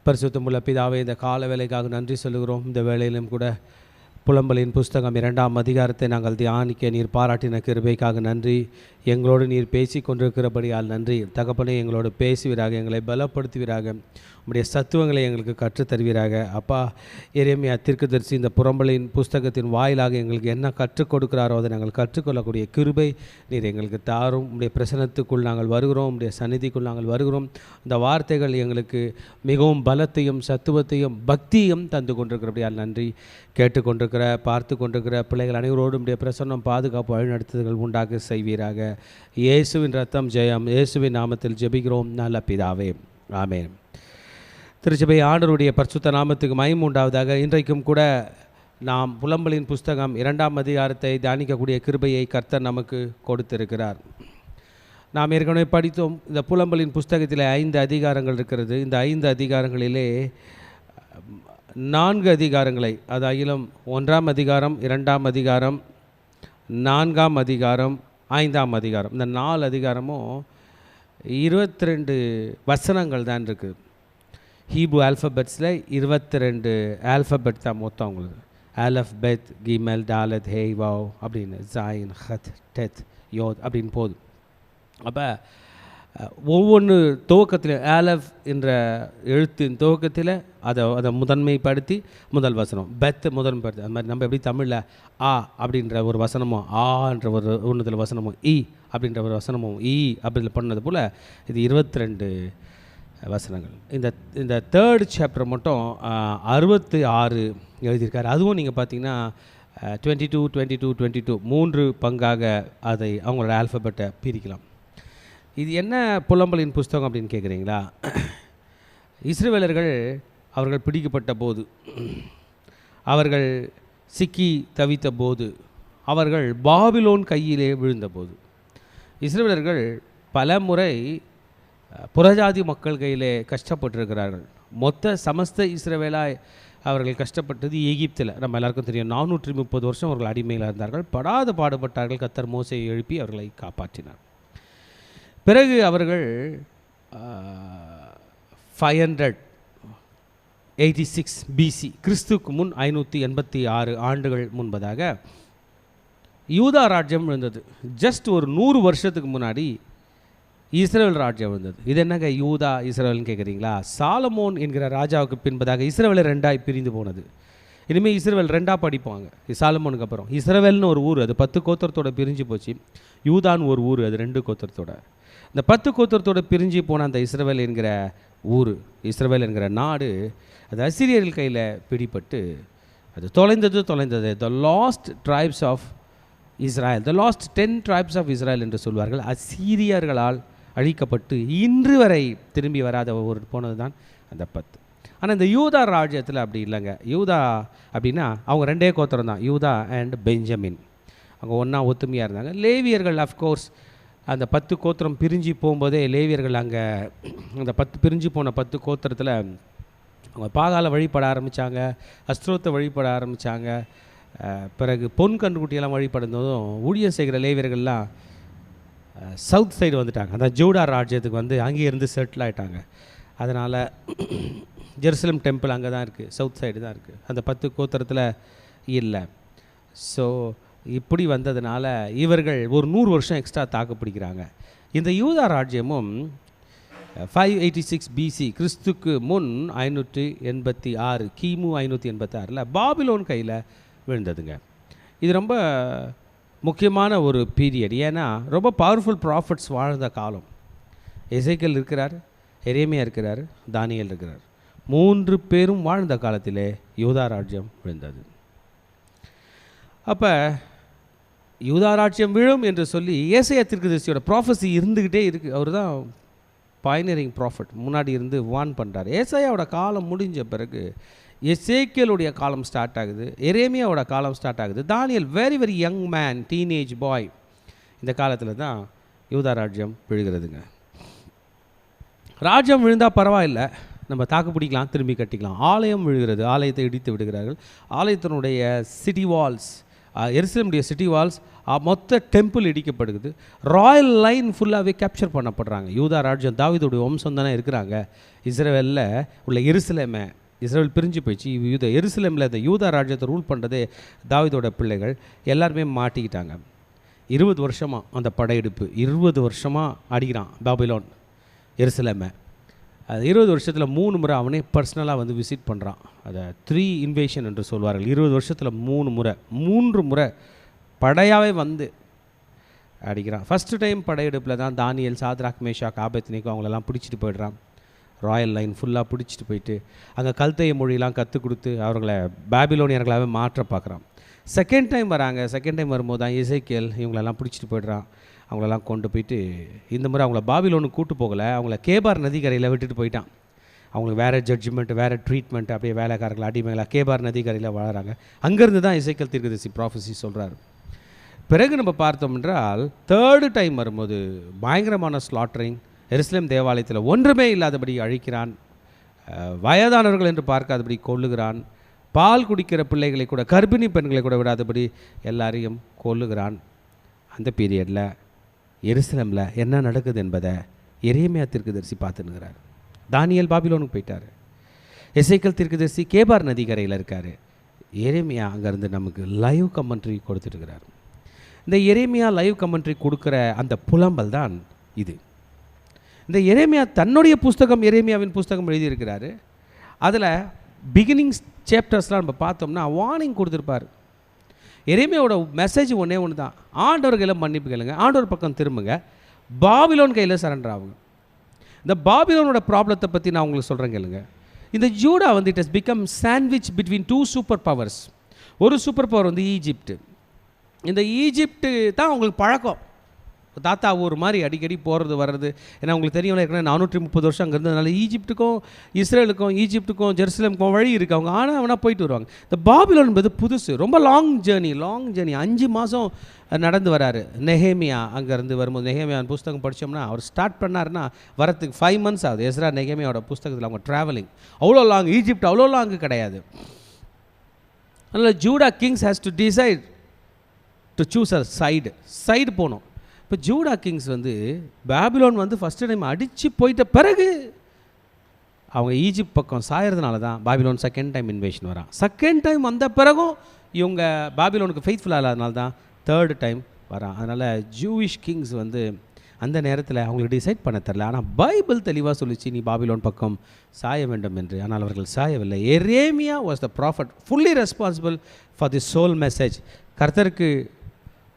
பரிசுத்தமுள்ள பிதாவே, இந்த கால வேலைக்காக நன்றி சொல்லுகிறோம். இந்த வேளையிலும் கூட புலம்பலின் புஸ்தகம் 2ஆம் அதிகாரத்தை நாங்கள் தியானிக்க நீர் பாராட்டின கிருபைக்காக நன்றி. எங்களோடு நீர் பேசி கொண்டிருக்கிறபடியால் நன்றி. தகப்பனே, எங்களோடு பேசுவீராக, எங்களை பலப்படுத்துவீராக, உம்முடைய சத்துவங்களை எங்களுக்கு கற்றுத்தருவீராக. அப்பா, எரேமியா தீர்க்கதரிசி இந்த புலம்பலின் புஸ்தகத்தின் வாயிலாக எங்களுக்கு என்ன கற்றுக் கொடுக்கிறாரோ அதை நாங்கள் கற்றுக்கொள்ளக்கூடிய கிருபை நீர் எங்களுக்கு தாரும். உம்முடைய பிரசனத்துக்குள் நாங்கள் வருகிறோம், உம்முடைய சந்நிதிக்குள் நாங்கள் வருகிறோம். இந்த வார்த்தைகள் எங்களுக்கு மிகவும் பலத்தையும் சத்துவத்தையும் பக்தியும் தந்து கொண்டிருக்கிறபடியால் நன்றி. கேட்டுக்கொண்டிருக்கிற பார்த்து கொண்டிருக்கிற பிள்ளைகள் அனைவரோடும் உடைய பிரசன்னம் பாதுகாப்பு வழிநடத்துதல்கள் உண்டாக செய்வீராக. இயேசுவின் ரத்தம் ஜெயம். இயேசுவின் நாமத்தில் ஜெபிக்கிறோம் நல்ல பிதாவே, ஆமென். திருச்சபை ஆண்டவருடைய பரிசுத்த நாமத்துக்கு மகிமை உண்டாவதாக. இன்றைக்கும் கூட நாம் புலம்பலின் புஸ்தகம் 2ஆம் அதிகாரத்தை தியானிக்கக்கூடிய கிருபையை கர்த்தர் நமக்கு கொடுத்திருக்கிறார். நாம் ஏற்கனவே படித்தோம். இந்த புலம்பலின் புஸ்தகத்தில் 5 அதிகாரங்கள் இருக்கிறது. இந்த 5 அதிகாரங்களிலே 4 அதிகாரங்களை, அதாயிலும் 1ஆம் அதிகாரம், 2ஆம் அதிகாரம், 4ஆம் அதிகாரம், 5ஆம் அதிகாரம், இந்த 4 அதிகாரமும் 22 வசனங்கள் தான் இருக்குது. ஹீப்ரு ஆல்ஃபபெட்ஸில் 22 ஆல்ஃபபெட் தான் மொத்தம் உங்களுக்கு. ஆலஃப், பெத், கிமல், டாலத், ஹே, வாவ் அப்படின்னு, ஜாயின், ஹத், டெத், யோத் அப்படின்னு போதும். அப்போ ஒவ்வொன்று துவக்கத்தில் ஆலஃப் என்ற எழுத்தின் துவக்கத்தில் அதை முதன்மைப்படுத்தி முதல் வசனம், பெத் முதன்மைப்படுத்தி, அது மாதிரி நம்ம எப்படி தமிழில் ஆ அப்படின்ற ஒரு வசனமும், ஆன்ற ஒரு ஒன்றுதல் வசனமும், இ அப்படின்ற ஒரு வசனமும், இ அப்படி பண்ணது போல் இது 22 வசனங்கள். இந்த 3rd சாப்டர் மட்டும் 66 எழுதியிருக்காரு. அதுவும் நீங்கள் பார்த்தீங்கன்னா 22, 22, 22 3 பங்காக அதை அவங்களோட ஆல்ஃபபெட்டை பிரிக்கலாம். இது என்ன புலம்பலின் புஸ்தகம் அப்படின்னு கேட்குறீங்களா? இஸ்ரவேலர்கள் அவர்கள் பிடிக்கப்பட்ட போது, அவர்கள் சிக்கி தவித்த போது, அவர்கள் பாபிலோன் கையிலே விழுந்தபோது, இஸ்ரவேலர்கள் பல முறை புறஜாதி மக்கள் கையிலே கஷ்டப்பட்டிருக்கிறார்கள். மொத்த சமஸ்த இஸ்ரவேலாய் அவர்கள் கஷ்டப்பட்டது எகிப்தில். நம்ம எல்லாருக்கும் தெரியும். 430 வருஷம் அவர்கள் அடிமையில் இருந்தார்கள். படாத பாடுபட்டார்கள். கர்த்தர் மோசையை எழுப்பி அவர்களை காப்பாற்றினார். பிறகு அவர்கள் 586 BC, கிறிஸ்துக்கு முன் 586 ஆண்டுகள் முன்பதாக யூதா ராஜ்யம் விழுந்தது. ஜஸ்ட் ஒரு 100 வருஷத்துக்கு முன்னாடி இஸ்ரவேல் ராஜ்யம் விழுந்தது. இது என்னங்க யூதா இஸ்ரவேல்னு கேட்குறீங்களா? சாலமோன் என்கிற ராஜாவுக்கு பின்பதாக இஸ்ரவேலை 2ஆய் பிரிந்து போனது. இனிமேல் இஸ்ரவேல் 2ஆக படிப்பாங்க. சாலமோனுக்கு அப்புறம் இஸ்ரவேல்னு ஒரு ஊர், அது 10 கோத்திரத்தோட பிரிஞ்சு போச்சு. யூதான்னு ஒரு ஊர், அது 2 கோத்திரத்தோட. இந்த 10 கோத்திரத்தோட பிரிஞ்சு போன அந்த இஸ்ரவேல் என்கிற ஊர், இஸ்ரவேல் என்கிற நாடு, அது அசிரியர்கள் கையில் பிடிப்பட்டு அது தொலைந்தது. The lost tribes of Israel, the lost 10 tribes of Israel என்று சொல்வார்கள், அசீரியர்களால் அழிக்கப்பட்டு இன்று வரை திரும்பி வராத ஒரு போனது தான் அந்த 10. ஆனால் இந்த யூதா ராஜ்யத்தில் அப்படி இல்லைங்க. யூதா அப்படின்னா அவங்க 2 கோத்திரம் தான், யூதா அண்ட் பெஞ்சமின். அவங்க ஒன்றா ஒத்துமையாக இருந்தாங்க. லேவியர்கள் அஃப்கோர்ஸ் அந்த 10 கோத்திரம் பிரிஞ்சு போகும்போதே லேவியர்கள் அங்கே அந்த 10 பிரிஞ்சு போன 10 கோத்திரத்தில் அவங்க பாகால வழிபட ஆரம்பித்தாங்க, அஸ்திரோத்தை வழிபட ஆரம்பித்தாங்க. பிறகு பொன் கண்டுக்குட்டியெல்லாம் வழிபடுறதும் ஊழியம் செய்கிற லேவியர்கள்லாம் சவுத் சைடு வந்துட்டாங்க. அந்த ஜூடா ராஜ்யத்துக்கு வந்து அங்கேயே இருந்து செட்டில் ஆகிட்டாங்க. அதனால் ஜெருசலம் டெம்பிள் அங்கே தான் இருக்குது, சவுத் சைடு தான் இருக்குது, அந்த 10 கோத்திரத்தில் இல்லை. ஸோ இப்படி வந்ததுனால இவர்கள் ஒரு 100 வருஷம் எக்ஸ்ட்ரா தாக்கு பிடிக்கிறாங்க. இந்த யூதா ராஜ்யமும் 586 BC, கிறிஸ்துக்கு முன் 586, கிமு 586 பாபிலோன் கையில் விழுந்ததுங்க. இது ரொம்ப முக்கியமான ஒரு பீரியட். ஏன்னா ரொம்ப பவர்ஃபுல் ப்ராஃபிட்ஸ் வாழ்ந்த காலம். எசேக்கியேல் இருக்கிறார், எரேமியா இருக்கிறார், தானியேல் இருக்கிறார். 3 பேரும் வாழ்ந்த காலத்திலே யூதா ராஜ்யம் விழுந்தது. அப்போ யூதா ராஜ்யம் விழும் என்று சொல்லி ஏசாயா தீர்க்கதரிசியோட ப்ராஃபஸி இருந்துக்கிட்டே இருக்குது. அவர் தான் பைனரிங் ப்ராஃபிட், முன்னாடி இருந்து வார்ன் பண்ணுறார். ஏசாயாவோட காலம் முடிஞ்ச பிறகு எசேக்கியேலுடைய காலம் ஸ்டார்ட் ஆகுது, எரேமியாவோட காலம் ஸ்டார்ட் ஆகுது. தானியேல் very very young man, teenage boy. இந்த காலத்தில் தான் யூதா ராஜ்யம் விழுகிறதுங்க. ராஜ்யம் விழுந்தால் பரவாயில்லை, நம்ம தாக்கு பிடிக்கலாம், திரும்பி கட்டிக்கலாம். ஆலயம் விழுகிறது, ஆலயத்தை இடித்து விடுகிறார்கள். ஆலயத்தினுடைய சிட்டி வால்ஸ், எருசலேமுடைய சிட்டி வால்ஸ், மொத்த டெம்பிள் இடிக்கப்படுகிறது. ராயல் லைன் ஃபுல்லாகவே கேப்சர் பண்ணப்படுறாங்க. யூதா ராஜ்யம், தாவீதுடைய வம்சம் தானே இருக்கிறாங்க இஸ்ரேலில் உள்ள எருசலேமை. இஸ்ரேல் பிரிஞ்சு போயிடுச்சு. எருசலேமில் இந்த யூதா ராஜ்யத்தை ரூல் பண்ணுறதே தாவீதோட பிள்ளைகள் எல்லாருமே மாட்டிக்கிட்டாங்க. 20 வருஷமாக அந்த படையெடுப்பு, 20 வருஷமாக அடிக்கிறான் பாபிலோன் எருசலேமை. அது 20 வருஷத்தில் 3 முறை அவனே பர்சனலாக வந்து விசிட் பண்ணுறான். அதை 3 இன்வேஷன் என்று சொல்வார்கள். 20 வருஷத்தில் 3 முறை படையாகவே வந்து அடிக்கிறான். ஃபஸ்ட்டு டைம் படையெடுப்பில் தான் தானியேல், சாத்ராக், மேஷாக், ஆபேத்நேகோ அவங்களெல்லாம் பிடிச்சிட்டு போயிடுறான். ராயல் லைன் ஃபுல்லாக பிடிச்சிட்டு போயிட்டு அங்கே கல்தைய மொழியெலாம் கற்றுக் கொடுத்து அவங்கள பாபிலோனியர்களாகவே மாற்ற பார்க்குறான். செகண்ட் டைம் வராங்க. செகண்ட் டைம் வரும்போது தான் எசேக்கியேல் இவங்களெல்லாம் பிடிச்சிட்டு போய்ட்றான். அவங்களெல்லாம் கொண்டு போயிட்டு இந்த முறை அவங்கள பாபிலோனுக்கு கூட்டு போகலை, அவங்கள கேபார் நதிக்கரையில் விட்டுட்டு போயிட்டான். அவங்களுக்கு வேறு ஜட்ஜ்மெண்ட், வேறு ட்ரீட்மெண்ட், அப்படியே வேலைக்காரர்கள், அடிமைகளாக கேபார் நதிக்கரையில் வாழறாங்க. அங்கேருந்து தான் எசேக்கியேல் தீர்க்கதரிசி ப்ராஃபஸி சொல்கிறார். பிறகு நம்ம பார்த்தோம் என்றால் 3rd டைம் வரும்போது பயங்கரமான ஸ்லாட்டரிங். எருசலேம் தேவாலயத்தில் ஒன்றுமே இல்லாதபடி அழிக்கிறான். வயதானவர்கள் என்று பார்க்காதபடி கொல்லுகிறான். பால் குடிக்கிற பிள்ளைகளை கூட, கர்ப்பிணி பெண்களை கூட விடாதபடி எல்லாரையும் கொல்லுகிறான். அந்த பீரியடில் எருசலேமில் என்ன நடக்குது என்பதை எரேமியா தீர்க்கதரிசி பார்த்துனுங்கிறார். தானியேல் பாபிலோனுக்கு போயிட்டார். எசேக்கியேல் தீர்க்கதரிசி கேபார் நதிக்கரையில் இருக்கார். எரேமியா அங்கேருந்து நமக்கு லைவ் கமெண்ட்ரி கொடுத்துட்டுருக்கிறார். இந்த எரேமியா லைவ் கமெண்ட்ரி கொடுக்குற அந்த புலம்பல் தான் இது. இந்த எரேமியா தன்னுடைய புஸ்தகம், எரேமியாவின் புஸ்தகம் எழுதியிருக்கிறாரு. அதில் பிகினிங் சாப்டர்ஸ்லாம் நம்ம பார்த்தோம்னா வார்னிங் கொடுத்துருப்பார். எரேமியாவோட மெசேஜ் ஒன்றே ஒன்று தான், ஆண்டவர் கையில் மன்னிப்பு கேளுங்க, ஆண்டவர் பக்கம் திரும்புங்க, பாபிலோன் கையில் சரண்டர் ஆகுங்க. இந்த பாபிலோனோட ப்ராப்ளத்தை பற்றி நான் உங்களுக்கு சொல்கிறேன் கேளுங்க. இந்த ஜூடா வந்து it has become sandwich between 2 super powers. ஒரு சூப்பர் பவர் வந்து ஈஜிப்டு. இந்த ஈஜிப்டு தான் அவங்களுக்கு பழக்கம், தாத்தா ஊர் மாதிரி அடிக்கடி போகிறது வர்றது. ஏன்னா உங்களுக்கு தெரியும், ஏற்கனவே 430 வருஷம் அங்கே இருந்ததுனால ஈஜிப்டுக்கும் இஸ்ரேலுக்கும், ஈஜிப்டுக்கும் ஜெருசலேமுக்கும் வழி இருக்குது. அவங்க அவனா போயிட்டு வருவாங்க. இந்த பாபிலோன் என்பது புதுசு, ரொம்ப லாங் ஜேர்னி. 5 மாதம் நடந்து வராரு நெஹேமியா. அங்கேருந்து வரும்போது நெஹேமியா புஸ்தகம் படித்தோம்னா, அவர் ஸ்டார்ட் பண்ணாருன்னா வரத்துக்கு 5 months ஆகுது. எஸ்ரா நெஹேமியாவோட புஸ்தகத்தில் அவங்க ட்ராவலிங் அவ்வளோ லாங். ஈஜிப்ட் அவ்வளோ லாங்கு கிடையாது. அதனால் Judah Kings has to decide to choose a side போகணும். இப்போ ஜூடா கிங்ஸ் வந்து பாபிலோன் வந்து ஃபஸ்ட்டு டைம் அடித்து போயிட்ட பிறகு அவங்க ஈஜிப்ட் பக்கம் சாயறதுனால தான் பாபிலோன் செகண்ட் டைம் இன்வேஷன் வரான். செகண்ட் டைம் வந்த பிறகும் இவங்க பாபிலோனுக்கு ஃபெய்த்ஃபுல்லாக இல்லாதனால தான் 3rd டைம் வரான். அதனால் ஜூவிஷ் கிங்ஸ் வந்து அந்த நேரத்தில் அவங்களுக்கு டிசைட் பண்ண தெரில. ஆனால் பைபிள் தெளிவாக சொல்லிச்சு, நீ பாபிலோன் பக்கம் சாய வேண்டும் என்று. ஆனால் அவர்கள் சாயவில்லை. எரேமியா was the prophet fully responsible for the sole message.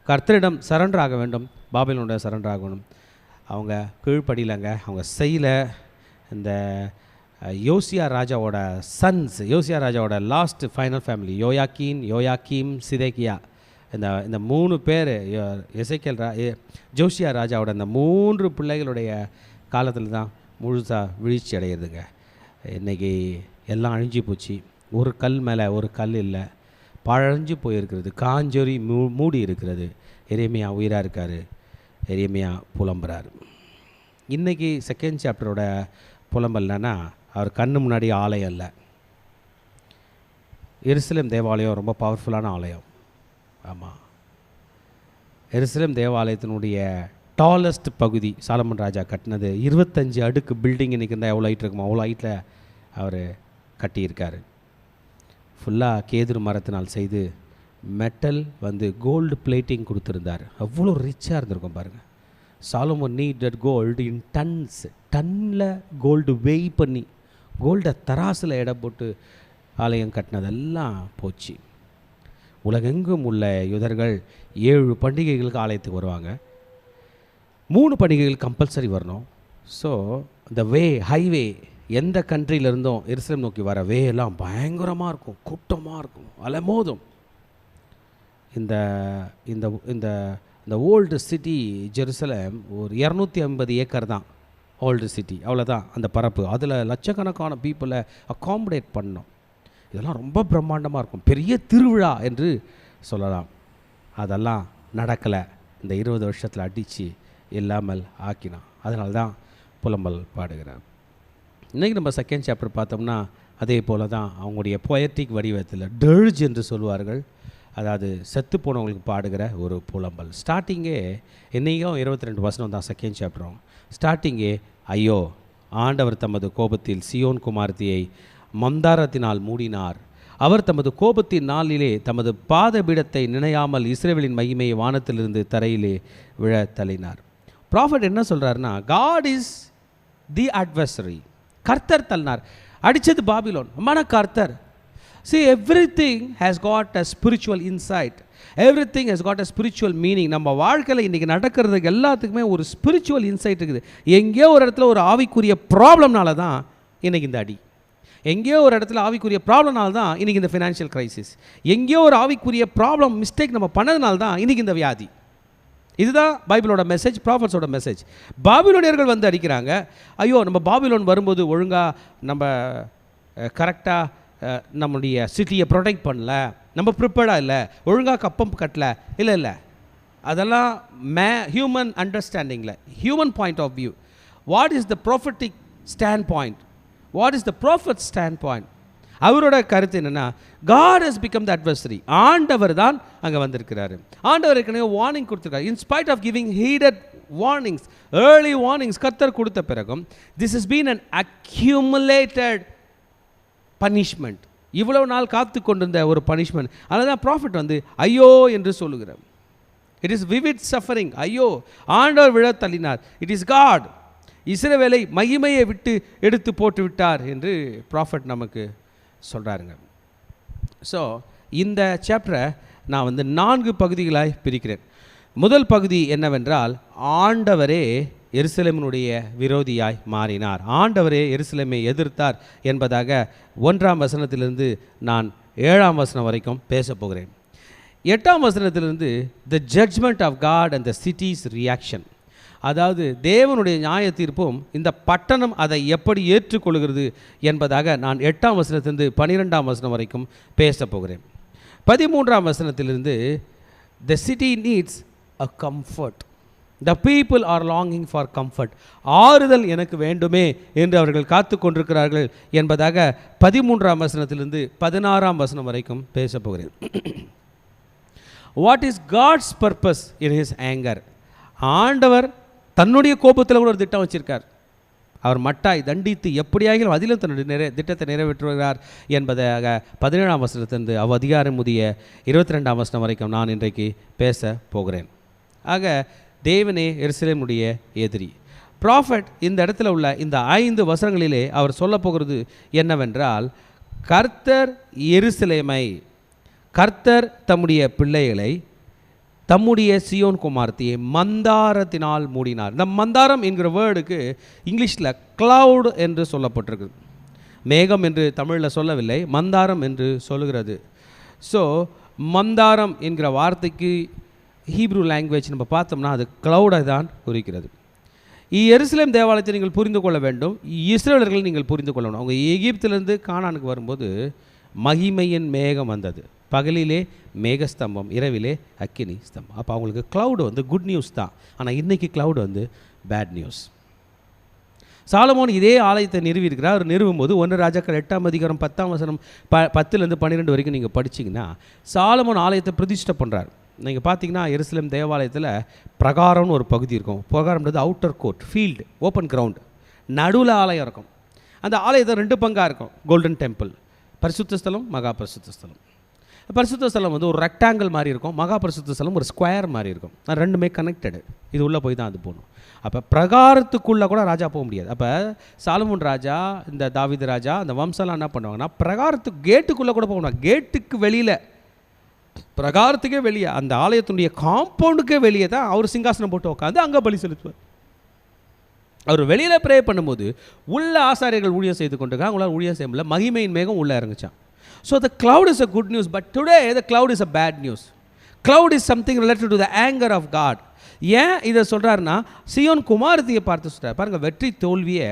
கர்த்தரிடம் சரண்டர் ஆக வேண்டும், பாபிலோனோட சரண்டர் ஆகணும். அவங்க கீழ்ப்படியிலங்க, அவங்க செய்யல. இந்த யோசியா ராஜாவோட சன்ஸ், யோசியா ராஜாவோட லாஸ்ட் ஃபைனல் ஃபேமிலி, யோயாக்கீம், சிதேக்கியா, இந்த 3 பேர், எசேக்கியேல் ஜோசியா ராஜாவோட இந்த 3 பிள்ளைகளுடைய காலத்தில் தான் முழுசாக வீழ்ச்சி அடையிறதுங்க. இன்றைக்கி எல்லாம் அழிஞ்சு போச்சு. ஒரு கல் மேலே ஒரு கல் இல்லை, பழஞ்சு போயிருக்கிறது, காஞ்சொறி மூடி இருக்கிறது. எரேமியா உயிராக இருக்கார். எரேமியா புலம்புறார். இன்றைக்கி செகண்ட் சாப்டரோட புலம்பல் என்னன்னா, அவர் கண்ணு முன்னாடி ஆலயம் இல்லை. எருசலேம் தேவாலயம் ரொம்ப பவர்ஃபுல்லான ஆலயம். ஆமாம், எருசலேம் தேவாலயத்தினுடைய டாலஸ்ட் பகுதி சாலமன் ராஜா கட்டினது. 25 அடுக்கு பில்டிங் இன்றைக்கி இருந்தால் எவ்வளோ ஹைட் இருக்குமோ அவ்வளோ ஹைட்டில் அவர் கட்டியிருக்காரு. ஃபுல்லாக கேதுரு மரத்தினால் செய்து மெட்டல் வந்து கோல்டு பிளேட்டிங் கொடுத்துருந்தார். அவ்வளோ ரிச்சாக இருந்திருக்கும் பாருங்கள். சாலமோன் நீடட் கோல்டு இன் டன்னில் கோல்டு வெய் பண்ணி, கோல்டை தராசில் எடை போட்டு ஆலயம் கட்டினதெல்லாம் போச்சு. உலகெங்கும் உள்ள யூதர்கள் 7 பண்டிகைகளுக்கு ஆலயத்துக்கு வருவாங்க. 3 பண்டிகைகள் கம்பல்சரி வரணும். ஸோ இந்த ஹைவே எந்த கண்ட்ரியிலிருந்தும் எருசலேம் நோக்கி வர எல்லாம் பயங்கரமாக இருக்கும், கூட்டமாக இருக்கும், அலமோதும். இந்த இந்த இந்த இந்த ஓல்டு சிட்டி ஜெருசலேம் ஒரு 250 ஏக்கர் தான் ஓல்டு சிட்டி, அவ்வளோதான் அந்த பரப்பு. அதில் லட்சக்கணக்கான பீப்புளை அக்காமடேட் பண்ணோம். இதெல்லாம் ரொம்ப பிரம்மாண்டமாக இருக்கும், பெரிய திருவிழா என்று சொல்லலாம். அதெல்லாம் நடக்கலை. இந்த 20 வருஷத்தில் அடித்து இல்லாமல் ஆக்கினான். அதனால தான் புலம்பல் பாடுகிறார். இன்றைக்கி நம்ம செகண்ட் சாப்டர் பார்த்தோம்னா அதே போல் தான் அவங்களுடைய பொயட்டிக் வடிவத்தில் டர்ஜ் என்று சொல்வார்கள். அதாவது செத்து போனவங்களுக்கு பாடுகிற ஒரு புலம்பல். ஸ்டார்டிங்கே என்னையும் 22 வசனம் தான், செகண்ட் சாப்டரும். ஸ்டார்டிங்கே, ஐயோ, ஆண்டவர் தமது கோபத்தில் சியோன் குமாரத்தியை மந்தாரத்தினால் மூடினார். அவர் தமது கோபத்தின் நாளிலே தமது பாதபீடத்தை நினையாமல் இஸ்ரவேலின் மகிமையை வானத்திலிருந்து தரையிலே விழ தள்ளினார். ப்ராஃபட் என்ன சொல்கிறாருன்னா, காட் இஸ் தி அட்வர்சரி. கர்த்தர் தள்ளினார். அடித்தது பாபிலோன், கர்த்தர். See, everything has got a spiritual insight. Everything has got a spiritual meaning. நம்ம வாழ்க்கையில் இன்றைக்கி நடக்கிறதுக்கு எல்லாத்துக்குமே ஒரு ஸ்பிரிச்சுவல் இன்சைட் இருக்குது. எங்கேயோ ஒரு இடத்துல ஒரு ஆவிக்குரிய ப்ராப்ளம்னால தான் இன்றைக்கி இந்த அடி. எங்கேயோ ஒரு இடத்துல ஆவிக்குரிய ப்ராப்ளம்னால தான் இன்றைக்கி இந்த ஃபினான்ஷியல் க்ரைசிஸ். எங்கேயோ ஒரு ஆவிக்குரிய ப்ராப்ளம் மிஸ்டேக் நம்ம பண்ணதுனால தான் இன்றைக்கி இந்த வியாதி. இதுதான் பைபிளோட மெசேஜ், ப்ராஃபட்ஸோட மெசேஜ். பாபிலோனியர்கள் வந்து அடிக்கிறாங்க. ஐயோ, நம்ம பாபிலோன் வரும்போது ஒழுங்காக நம்ம கரெக்டாக நம்முடைய சிட்டியை ப்ரொடெக்ட் பண்ணல, நம்ம ப்ரிப்பேர்டாக இல்லை, ஒழுங்காக கப்பம் கட்டல. இல்லை, அதெல்லாம் ஹியூமன் அண்டர்ஸ்டாண்டிங்கில், human point of view. What is the prophetic stand point? What is the prophet stand point? அவரோட கருத்து என்னென்னா, God has become the adversary. ஆண்டவர் தான் அங்கே வந்திருக்கிறாரு. ஆண்டவர் ஏற்கனவே வார்னிங் கொடுத்துருக்காரு. In spite of giving heeded warnings, early warnings கர்த்தர் கொடுத்த பிறகும், this is been an accumulated punishment. இவ்வளவு நாள் காத்து கொண்டிருந்த ஒரு பனிஷ்மெண்ட். அதனால தான் ப்ராஃபிட் வந்து ஐயோ என்று சொல்லுகிறார். It is vivid suffering. ஐயோ, ஆண்டவர் விழ தள்ளினார். இட் இஸ் காட், இஸ்ரவேலை மகிமையை விட்டு எடுத்து போட்டு விட்டார் என்று ப்ராஃபிட் நமக்கு சொல்கிறாருங்க. ஸோ இந்த சாப்டரை நான் வந்து 4 பகுதிகளாய் பிரிக்கிறேன். முதல் பகுதி என்னவென்றால், ஆண்டவரே எருசலேமினுடைய விரோதியாய் மாறினார். ஆண்டவரே எருசலேமை எதிர்த்தார் என்பதாக 1ஆம் வசனத்திலிருந்து நான் 7ஆம் வசனம் வரைக்கும் பேச போகிறேன். 8ஆம் வசனத்திலிருந்து the judgment of God and the city's reaction, அதாவது தேவனுடைய நியாய தீர்ப்பும் இந்த பட்டணம் அதை எப்படி ஏற்றுக்கொள்கிறது என்பதாக நான் 8ஆம் வசனத்திலிருந்து 12ஆம் வசனம் வரைக்கும் பேச போகிறேன். 13ஆம் வசனத்திலிருந்து த city needs a comfort. The people are longing for comfort. ஆறுதல் எனக்கு வேண்டுமே என்று அவர்கள் காத்து கொண்டிருக்கிறார்கள் என்பதாக 13ஆம் வசனத்திலிருந்து 16ஆம் வசனம் வரைக்கும் பேச போகிறேன். What is God's purpose in his anger? ஆண்டவர் தன்னுடைய கோபத்தில் கூட ஒரு திட்டம் வச்சிருக்கார். அவர் மட்டாய் தண்டித்து எப்படியாகிலும் அதிலும் தன்னுடைய திட்டத்தை நிறைவேற்றுகிறார் என்பதாக 17ஆம் வசனத்திலிருந்து அதிகாரம் முதல் 22ஆம் வசனம் வரைக்கும் நான் இன்றைக்கு பேச போகிறேன். ஆக தேவனே எருசலேமுடைய எதிரி. ப்ராஃபட் இந்த இடத்துல உள்ள இந்த 5 வசனங்களிலே அவர் சொல்ல போகிறது என்னவென்றால், கர்த்தர் எருசலேமை, கர்த்தர் தம்முடைய பிள்ளைகளை, தம்முடைய சியோன் குமாரத்தியை மந்தாரத்தினால் மூடினார். இந்த மந்தாரம் என்கிற வேர்டுக்கு இங்கிலீஷில் க்ளவுட் என்று சொல்லப்பட்டிருக்கு. மேகம் என்று தமிழில் சொல்லவில்லை, மந்தாரம் என்று சொல்லுகிறது. ஸோ மந்தாரம் என்கிற வார்த்தைக்கு ஹீப்ரூ லாங்குவேஜ் நம்ம பார்த்தோம்னா அது க்ளவுடை தான் குறிக்கிறது. எருசலேம் தேவாலயத்தை நீங்கள் புரிந்து கொள்ள வேண்டும், இஸ்ரவேலர்களை நீங்கள் புரிந்து கொள்ளணும். அவங்க எகிப்திலிருந்து கானானுக்கு வரும்போது மகிமையின் மேகம் வந்தது, பகலிலே மேகஸ்தம்பம், இரவிலே அக்கினி ஸ்தம்பம். அப்போ அவங்களுக்கு க்ளவுடு வந்து குட் நியூஸ் தான். ஆனால் இன்றைக்கி க்ளவுடு வந்து பேட் நியூஸ். சாலமோன் இதே ஆலயத்தை நிறுவியிருக்கிறார். அவர் நிறுவும் போது 1 ராஜாக்கள் 8ஆம் அதிகாரம் 10ஆம் வசனம் 10லேருந்து 12 வரைக்கும் நீங்கள் படிச்சிங்கன்னா, சாலமோன் ஆலயத்தை பிரதிஷ்டை பண்ணுறார். நீங்கள் பார்த்தீங்கன்னா எருசலேம் தேவாலயத்தில் பிரகாரம்னு ஒரு பகுதி இருக்கும். பிரகாரம்ன்றது outer court, field, open ground, நடுவில் ஆலயம் இருக்கும். அந்த ஆலயத்தை 2 பங்காக இருக்கும். கோல்டன் டெம்பிள், பரிசுத்த ஸ்தலம், மகா பரிசுத்த ஸ்தலம். பரிசுத்த ஸ்தலம் வந்து ஒரு ரெக்டாங்கிள் மாதிரி இருக்கும், மகா பரிசுத்த ஸ்தலம் ஒரு ஸ்கொயர் மாதிரி இருக்கும். ரெண்டுமே கனெக்டடு. இது உள்ளே போய் தான் அது போகணும். அப்போ பிரகாரத்துக்குள்ளே கூட ராஜா போக முடியாது. அப்போ சாலமோன் ராஜா, இந்த தாவீது ராஜா, அந்த வம்சம்லாம் என்ன பண்ணுவாங்கன்னா, பிரகாரத்துக்கு கேட்டுக்குள்ளே கூட போகணும். கேட்டுக்கு வெளியில், பிரகாரத்துக்கே வெளியே, அந்த ஆலயத்தினுடைய காம்பவுண்டுக்கே வெளியே தான் அவர் சிங்காசனம் போட்டு உட்காந்து அங்கே பலி செலுத்துவார். அவர் வெளியில் ப்ரே பண்ணும்போது உள்ள ஆசாரியர்கள் ஊழியம் செய்து கொண்டிருக்காங்க. அவங்களால் ஊழியம் செய்ய முடியல, மகிமையின் மேகம் உள்ளே இறங்குச்சான். So the cloud is a good news, but today the cloud is a bad news. Cloud is something related to the anger of God. ஏன் இதை சொல்கிறாருன்னா, சியோன் குமாரத்தியை பார்த்து சொல்கிறார் பாருங்கள். வெற்றி தோல்வியை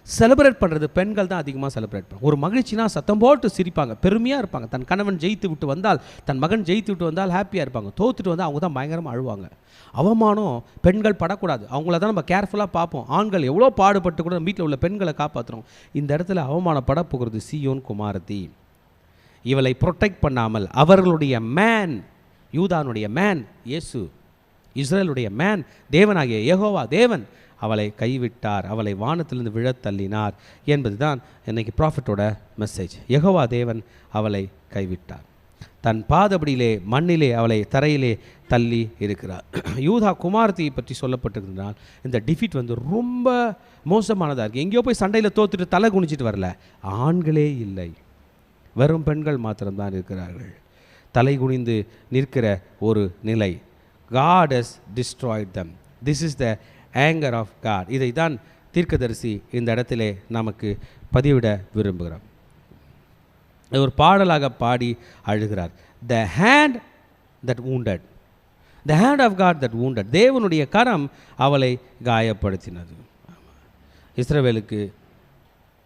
செலிப்ரேட் பண்ணுறது பெண்கள் தான் அதிகமாக செலிப்ரேட் பண்ணுவாங்க. ஒரு மகிழ்ச்சினா சத்தம் போட்டு சிரிப்பாங்க, பெருமையாக இருப்பாங்க. தன் கணவன் ஜெயித்து விட்டு வந்தால், தன் மகன் ஜெயித்து விட்டு வந்தால் ஹாப்பியாக இருப்பாங்க. தோத்துட்டு வந்தால் அவங்க தான் பயங்கரமாக அழுவாங்க. அவமானம் பெண்கள் படக்கூடாது, அவங்கள தான் நம்ம கேர்ஃபுல்லாக பார்ப்போம். ஆண்கள் எவ்வளோ பாடுபட்டு கூட வீட்டில் உள்ள பெண்களை காப்பாற்றுறோம். இந்த இடத்துல அவமானப்பட போகிறது சியோன் குமாரத்தி. இவளை ப்ரொடெக்ட் பண்ணாமல் அவர்களுடைய மேன் யூதானுடைய மேன் இயேசு, இஸ்ரேலுடைய மேன் தேவனாகிய யெகோவா தேவன் அவளை கைவிட்டார், அவளை வானத்திலிருந்து விழத் தள்ளினார் என்பது தான் இன்றைக்கி ப்ராஃபட்டோட மெசேஜ். யெகோவா தேவன் அவளை கைவிட்டார், தன் பாதபடியிலே மண்ணிலே அவளை தரையிலே தள்ளி இருக்கிறார். யூதா குமாரத்தியை பற்றி சொல்லப்பட்டிருந்தால் இந்த டிஃபீட் ரொம்ப மோசமானதாக இருக்குது. எங்கேயோ போய் சண்டையில் தோத்துட்டு தலை குனிச்சிட்டு வரல, ஆண்களே இல்லை, வெறும் பெண்கள் மாத்திரம்தான் இருக்கிறார்கள். தலை குனிந்து நிற்கிற ஒரு நிலை. God has destroyed them. This is the anger of God. இதை தான் தீர்க்கதரிசி இந்த இடத்திலே நமக்கு பதிவிட விரும்புகிறார். ஒரு பாடலாக பாடி அழுகிறார். The hand that wounded, the hand of God that wounded. தேவனுடைய கரம் அவளை காயப்படுத்தினது. இஸ்ரவேலுக்கு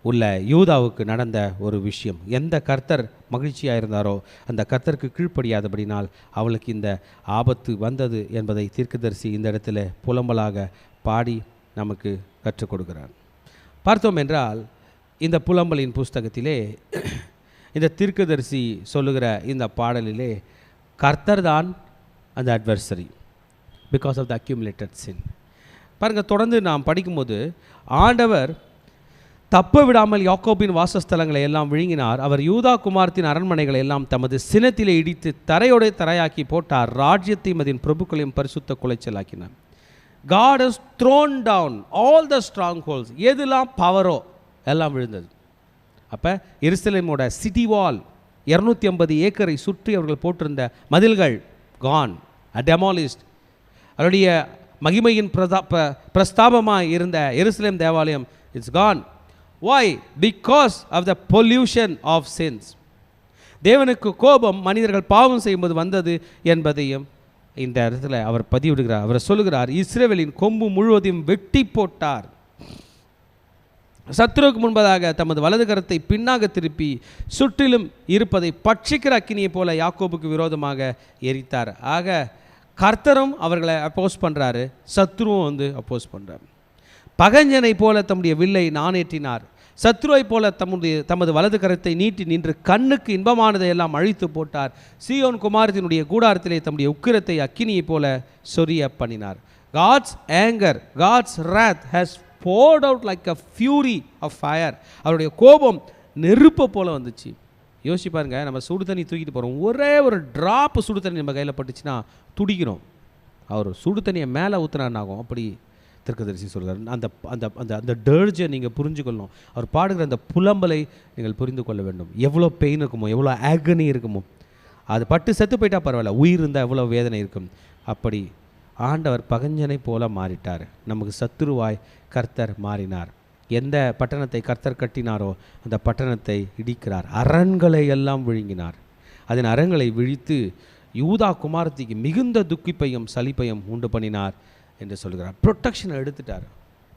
உள்ள யூதாவுக்கு நடந்த ஒரு விஷயம். எந்த கர்த்தர் மகிழ்ச்சியாக இருந்தாரோ அந்த கர்த்தருக்கு கீழ்ப்படியாதபடினால் அவளுக்கு இந்த ஆபத்து வந்தது என்பதை தீர்க்கதரிசி இந்த இடத்துல புலம்பலாக பாடி நமக்கு கற்றுக் கொடுக்கிறார். பார்த்தோம் என்றால் இந்த புலம்பலின் புஸ்தகத்திலே இந்த தீர்க்கதரிசி சொல்லுகிற இந்த பாடலிலே கர்த்தர் தான் அந்த adversary, because of the accumulated sin. பாருங்கள், தொடர்ந்து நாம் படிக்கும்போது ஆண்டவர் தப்ப விடாமல் யாக்கோபின் வாசஸ்தலங்களை எல்லாம் விழுங்கினார். அவர் யூதா குமாரத்தின் அரண்மனைகளை எல்லாம் தமது சினத்திலே இடித்து தரையோட தரையாக்கி போட்டார். ராஜ்யத்தையும் அதன் பிரபுக்களையும் பரிசுத்த குலைச்சலாக்கினார். God has thrown down all the strongholds. எதெல்லாம் பவரோ எல்லாம் விழுந்தது. அப்போ எருசலேமோட சிட்டி வால் 250 ஏக்கரை சுற்றி அவர்கள் போட்டிருந்த மதில்கள் கான், டெமாலிஸ்ட். அவருடைய மகிமையின் பிரஸ்தாபமாக இருந்த எருசலேம் தேவாலயம் it's gone. Why? Because of the pollution of sins. தேவனுக்கு கோபம் மனிதர்கள் பாவம் செய்யும்போது வந்தது என்பதையும் இந்த இடத்துல அவர் பதிவிடுகிறார். அவர் சொல்லுகிறார், இஸ்ரவேலின் கொம்பு முழுவதையும் வெட்டி போட்டார். சத்துருக்கு முன்பதாக தமது வலது கரத்தை பின்னாக திருப்பி சுற்றிலும் இருப்பதை பட்சிக்கிற அக்கினியை போல யாக்கோபுக்கு விரோதமாக எரித்தார். ஆக கர்த்தரும் அவர்களை அப்போஸ் பண்ணுறாரு, சத்ருவும் அப்போஸ் பண்ணுறார். பகஞ்சனை போல தம்முடைய வில்லை நாணேற்றினார். சத்ருவை போல தமது வலது கரத்தை நீட்டி நின்று கண்ணுக்கு இன்பமானதை எல்லாம் அழித்து போட்டார். சீயோன் குமாரத்தினுடைய கூடாரத்திலே தம்முடைய உக்கிரத்தை அக்கினியை போல சொரிய பண்ணினார். God's anger, God's wrath has poured out like a fury of fire. அவருடைய கோபம் நெருப்பை போல வந்துச்சு. யோசிச்சு பாருங்க, நம்ம சுடு தண்ணி தூக்கிட்டு போகிறோம், ஒரே ஒரு ட்ராப் சுடு தண்ணி நம்ம கையில் பட்டுச்சுன்னா துடிக்கிறோம். அவர் சுடு தண்ணியை மேலே ஊற்றுனான்னாகும். அப்படி தீர்க்கதரிசி சொல்கிறார். அந்த அந்த அந்த அந்த டர்ஜை நீங்கள் புரிஞ்சுக்கொள்ளணும். அவர் பாடுகிற அந்த புலம்பலை நீங்கள் புரிந்து கொள்ள வேண்டும். எவ்வளோ பெயின் இருக்குமோ, எவ்வளோ ஆகனி இருக்குமோ. அது பட்டு செத்து போயிட்டா பரவாயில்ல, உயிர் இருந்தால் எவ்வளோ வேதனை இருக்கும். அப்படி ஆண்டவர் பகஞ்சனை போல மாறிட்டார். நமக்கு சத்துருவாய் கர்த்தர் மாறினார். எந்த பட்டணத்தை கர்த்தர் கட்டினாரோ அந்த பட்டணத்தை இடிக்கிறார். அரண்களை எல்லாம் விழுங்கினார். அதன் அரண்களை விழித்து யூதா குமாரத்திக்கு மிகுந்த துக்கிப்பையும் சலிப்பையும் உண்டு பண்ணினார் என்று சொல்கிறார். ப்ரொட்டெக்ஷனை எடுத்துட்டார்.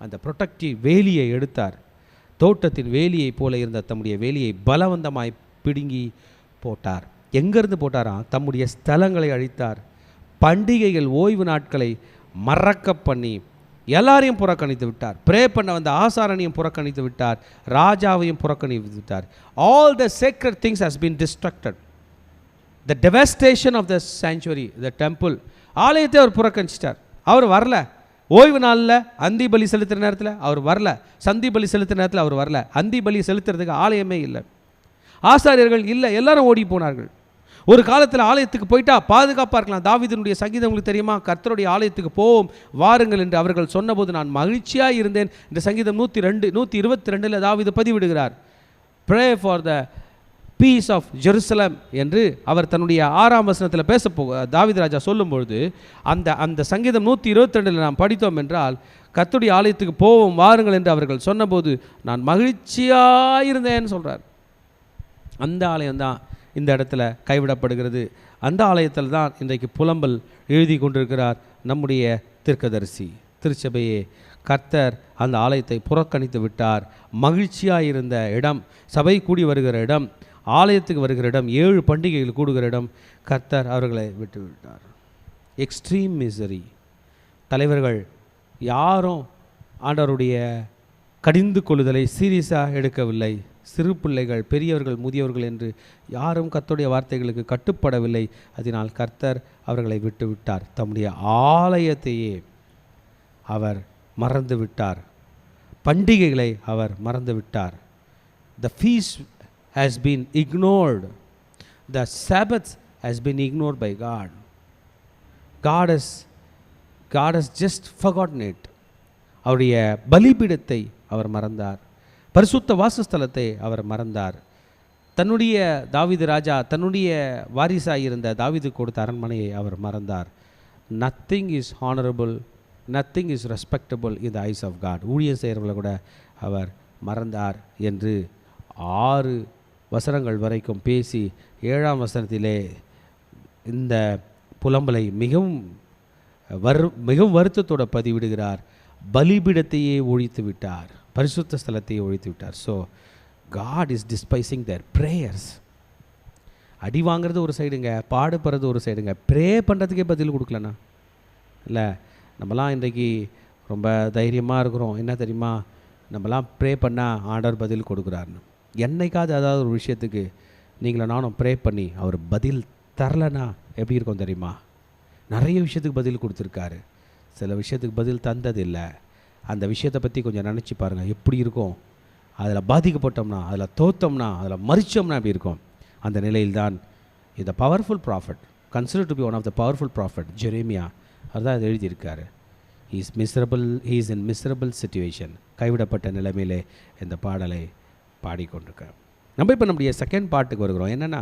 அந்த ப்ரொட்டக்டிவ் வேலியை எடுத்தார். தோட்டத்தின் வேலியை போல இருந்த தம்முடைய வேலியை பலவந்தமாய் பிடுங்கி போட்டார். எங்கேருந்து போட்டாராம்? தம்முடைய ஸ்தலங்களை அழித்தார். பண்டிகைகள், ஓய்வு நாட்களை மறக்க பண்ணி எல்லாரையும் புறக்கணித்து விட்டார். ப்ரே பண்ண வந்த ஆசாரனையும் புறக்கணித்து விட்டார். ராஜாவையும் புறக்கணித்து விட்டார். All the sacred things has been destructed. The devastation of the sanctuary, the temple, ஆலயத்தை அவர் புறக்கணிச்சிட்டார். அவர் வரல. ஓய்வு நாளில் அந்தி பலி செலுத்துகிற நேரத்தில் அவர் வரல. சந்தி பலி செலுத்துகிற நேரத்தில் அவர் வரல. அந்தி பலி செலுத்துறதுக்கு ஆலயமே இல்லை, ஆசாரியர்கள் இல்லை, எல்லாரும் ஓடி போனார்கள். ஒரு காலத்தில் ஆலயத்துக்கு போயிட்டா பாதுகாப்பாக இருக்கலாம். தாவீதினுடைய சங்கீதம் உங்களுக்கு தெரியுமா? கர்த்தருடைய ஆலயத்துக்கு போவோம் வாருங்கள் என்று அவர்கள் சொன்னபோது நான் மகிழ்ச்சியாக இருந்தேன். இந்த சங்கீதம் 122 தாவீது பதிவிடுகிறார். Pray for the peace of Jerusalem என்று அவர் தன்னுடைய 6ஆம் வசனத்தில் தாவீது ராஜா சொல்லும்பொழுது அந்த சங்கீதம் 122 நாம் படித்தோம் என்றால் கர்த்தருடைய ஆலயத்துக்கு போவோம் வாருங்கள் என்று அவர்கள் சொன்னபோது நான் மகிழ்ச்சியாக இருந்தேன்னு சொல்கிறார். அந்த ஆலயம்தான் இந்த இடத்துல கைவிடப்படுகிறது. அந்த ஆலயத்தில் தான் இன்றைக்கு புலம்பல் எழுதி கொண்டிருக்கிறார் நம்முடைய தீர்க்கதரிசி. திருச்சபையே, கர்த்தர் அந்த ஆலயத்தை புறக்கணித்து விட்டார். மகிழ்ச்சியாக இருந்த இடம், சபை கூடி வருகிற இடம், ஆலயத்துக்கு வருகிற இடம், 7 பண்டிகைகள் கூடுகிற இடம், கர்த்தர் அவர்களை விட்டு விட்டார். Extreme misery. தலைவர்கள் யாரும் ஆண்டவருடைய கடிந்து கொள்ளுதலை சீரியஸாக எடுக்கவில்லை. சிறு பிள்ளைகள், பெரியவர்கள், முதியவர்கள் என்று யாரும் கர்த்தருடைய வார்த்தைகளுக்கு கட்டுப்படவில்லை. அதனால் கர்த்தர் அவர்களை விட்டு விட்டார். தம்முடைய ஆலயத்தையே அவர் மறந்து விட்டார். பண்டிகைகளை அவர் மறந்து விட்டார். The feast has been ignored. The Sabbath has been ignored by God. God has just forgotten it. அவருடைய பலிபீடத்தை அவர் மறந்தார். பரிசுத்த வாசஸ்தலத்தை அவர் மறந்தார். தன்னுடைய தாவீது ராஜா தன்னுடைய வாரிசாக இருந்த தாவீது கொடுத்த அரண்மனையை அவர் மறந்தார். Nothing is honourable, nothing is respectable in the eyes of God. ஊழியம் செய்கிறவங்களை கூட அவர் மறந்தார் என்று 6 வசனங்கள் வரைக்கும் பேசி 7ஆம் வசனத்திலே இந்த புலம்பலை மிகவும் வருத்தத்தோடு பதிவிடுகிறார். பலிபீடத்தையே ஒழித்து விட்டார், பரிசுத்த ஸ்தலத்தையே ஒழித்து விட்டார். So God is despising their prayers. அடி வாங்கிறது ஒரு சைடுங்க, பாடுபடுறது ஒரு சைடுங்க, ப்ரே பண்ணுறதுக்கே பதில் கொடுக்கலண்ணா. இல்லை, நம்மலாம் இன்றைக்கி ரொம்ப தைரியமாக இருக்கிறோம். என்ன தெரியுமா, நம்மலாம் ப்ரே பண்ணால் ஆண்டவர் பதில் கொடுக்குறாருன்னு. என்னைக்காவது அதாவது ஒரு விஷயத்துக்கு நீங்களும் நானும் ப்ரே பண்ணி அவர் பதில் தரலைன்னா எப்படி இருக்கும் தெரியுமா? நிறைய விஷயத்துக்கு பதில் கொடுத்துருக்காரு, சில விஷயத்துக்கு பதில் தந்ததில்லை. அந்த விஷயத்தை பற்றி கொஞ்சம் நினச்சி பாருங்கள், எப்படி இருக்கும். அதில் பாதிக்கப்பட்டோம்னா, அதில் தோத்தோம்னா, அதில் மறிச்சோம்னா எப்படி இருக்கும். அந்த நிலையில்தான் இந்த powerful prophet, consider to be one of the powerful prophet Jeremiah, அதுதான் இது எழுதியிருக்காரு. He is in miserable situation. கைவிடப்பட்ட நிலைமையிலே இந்த பாடலை பாடிக்கொண்டிருக்கார். நம்ம இப்போ நம்முடைய செகண்ட் பார்ட்டுக்கு வருகிறோம். என்னென்னா,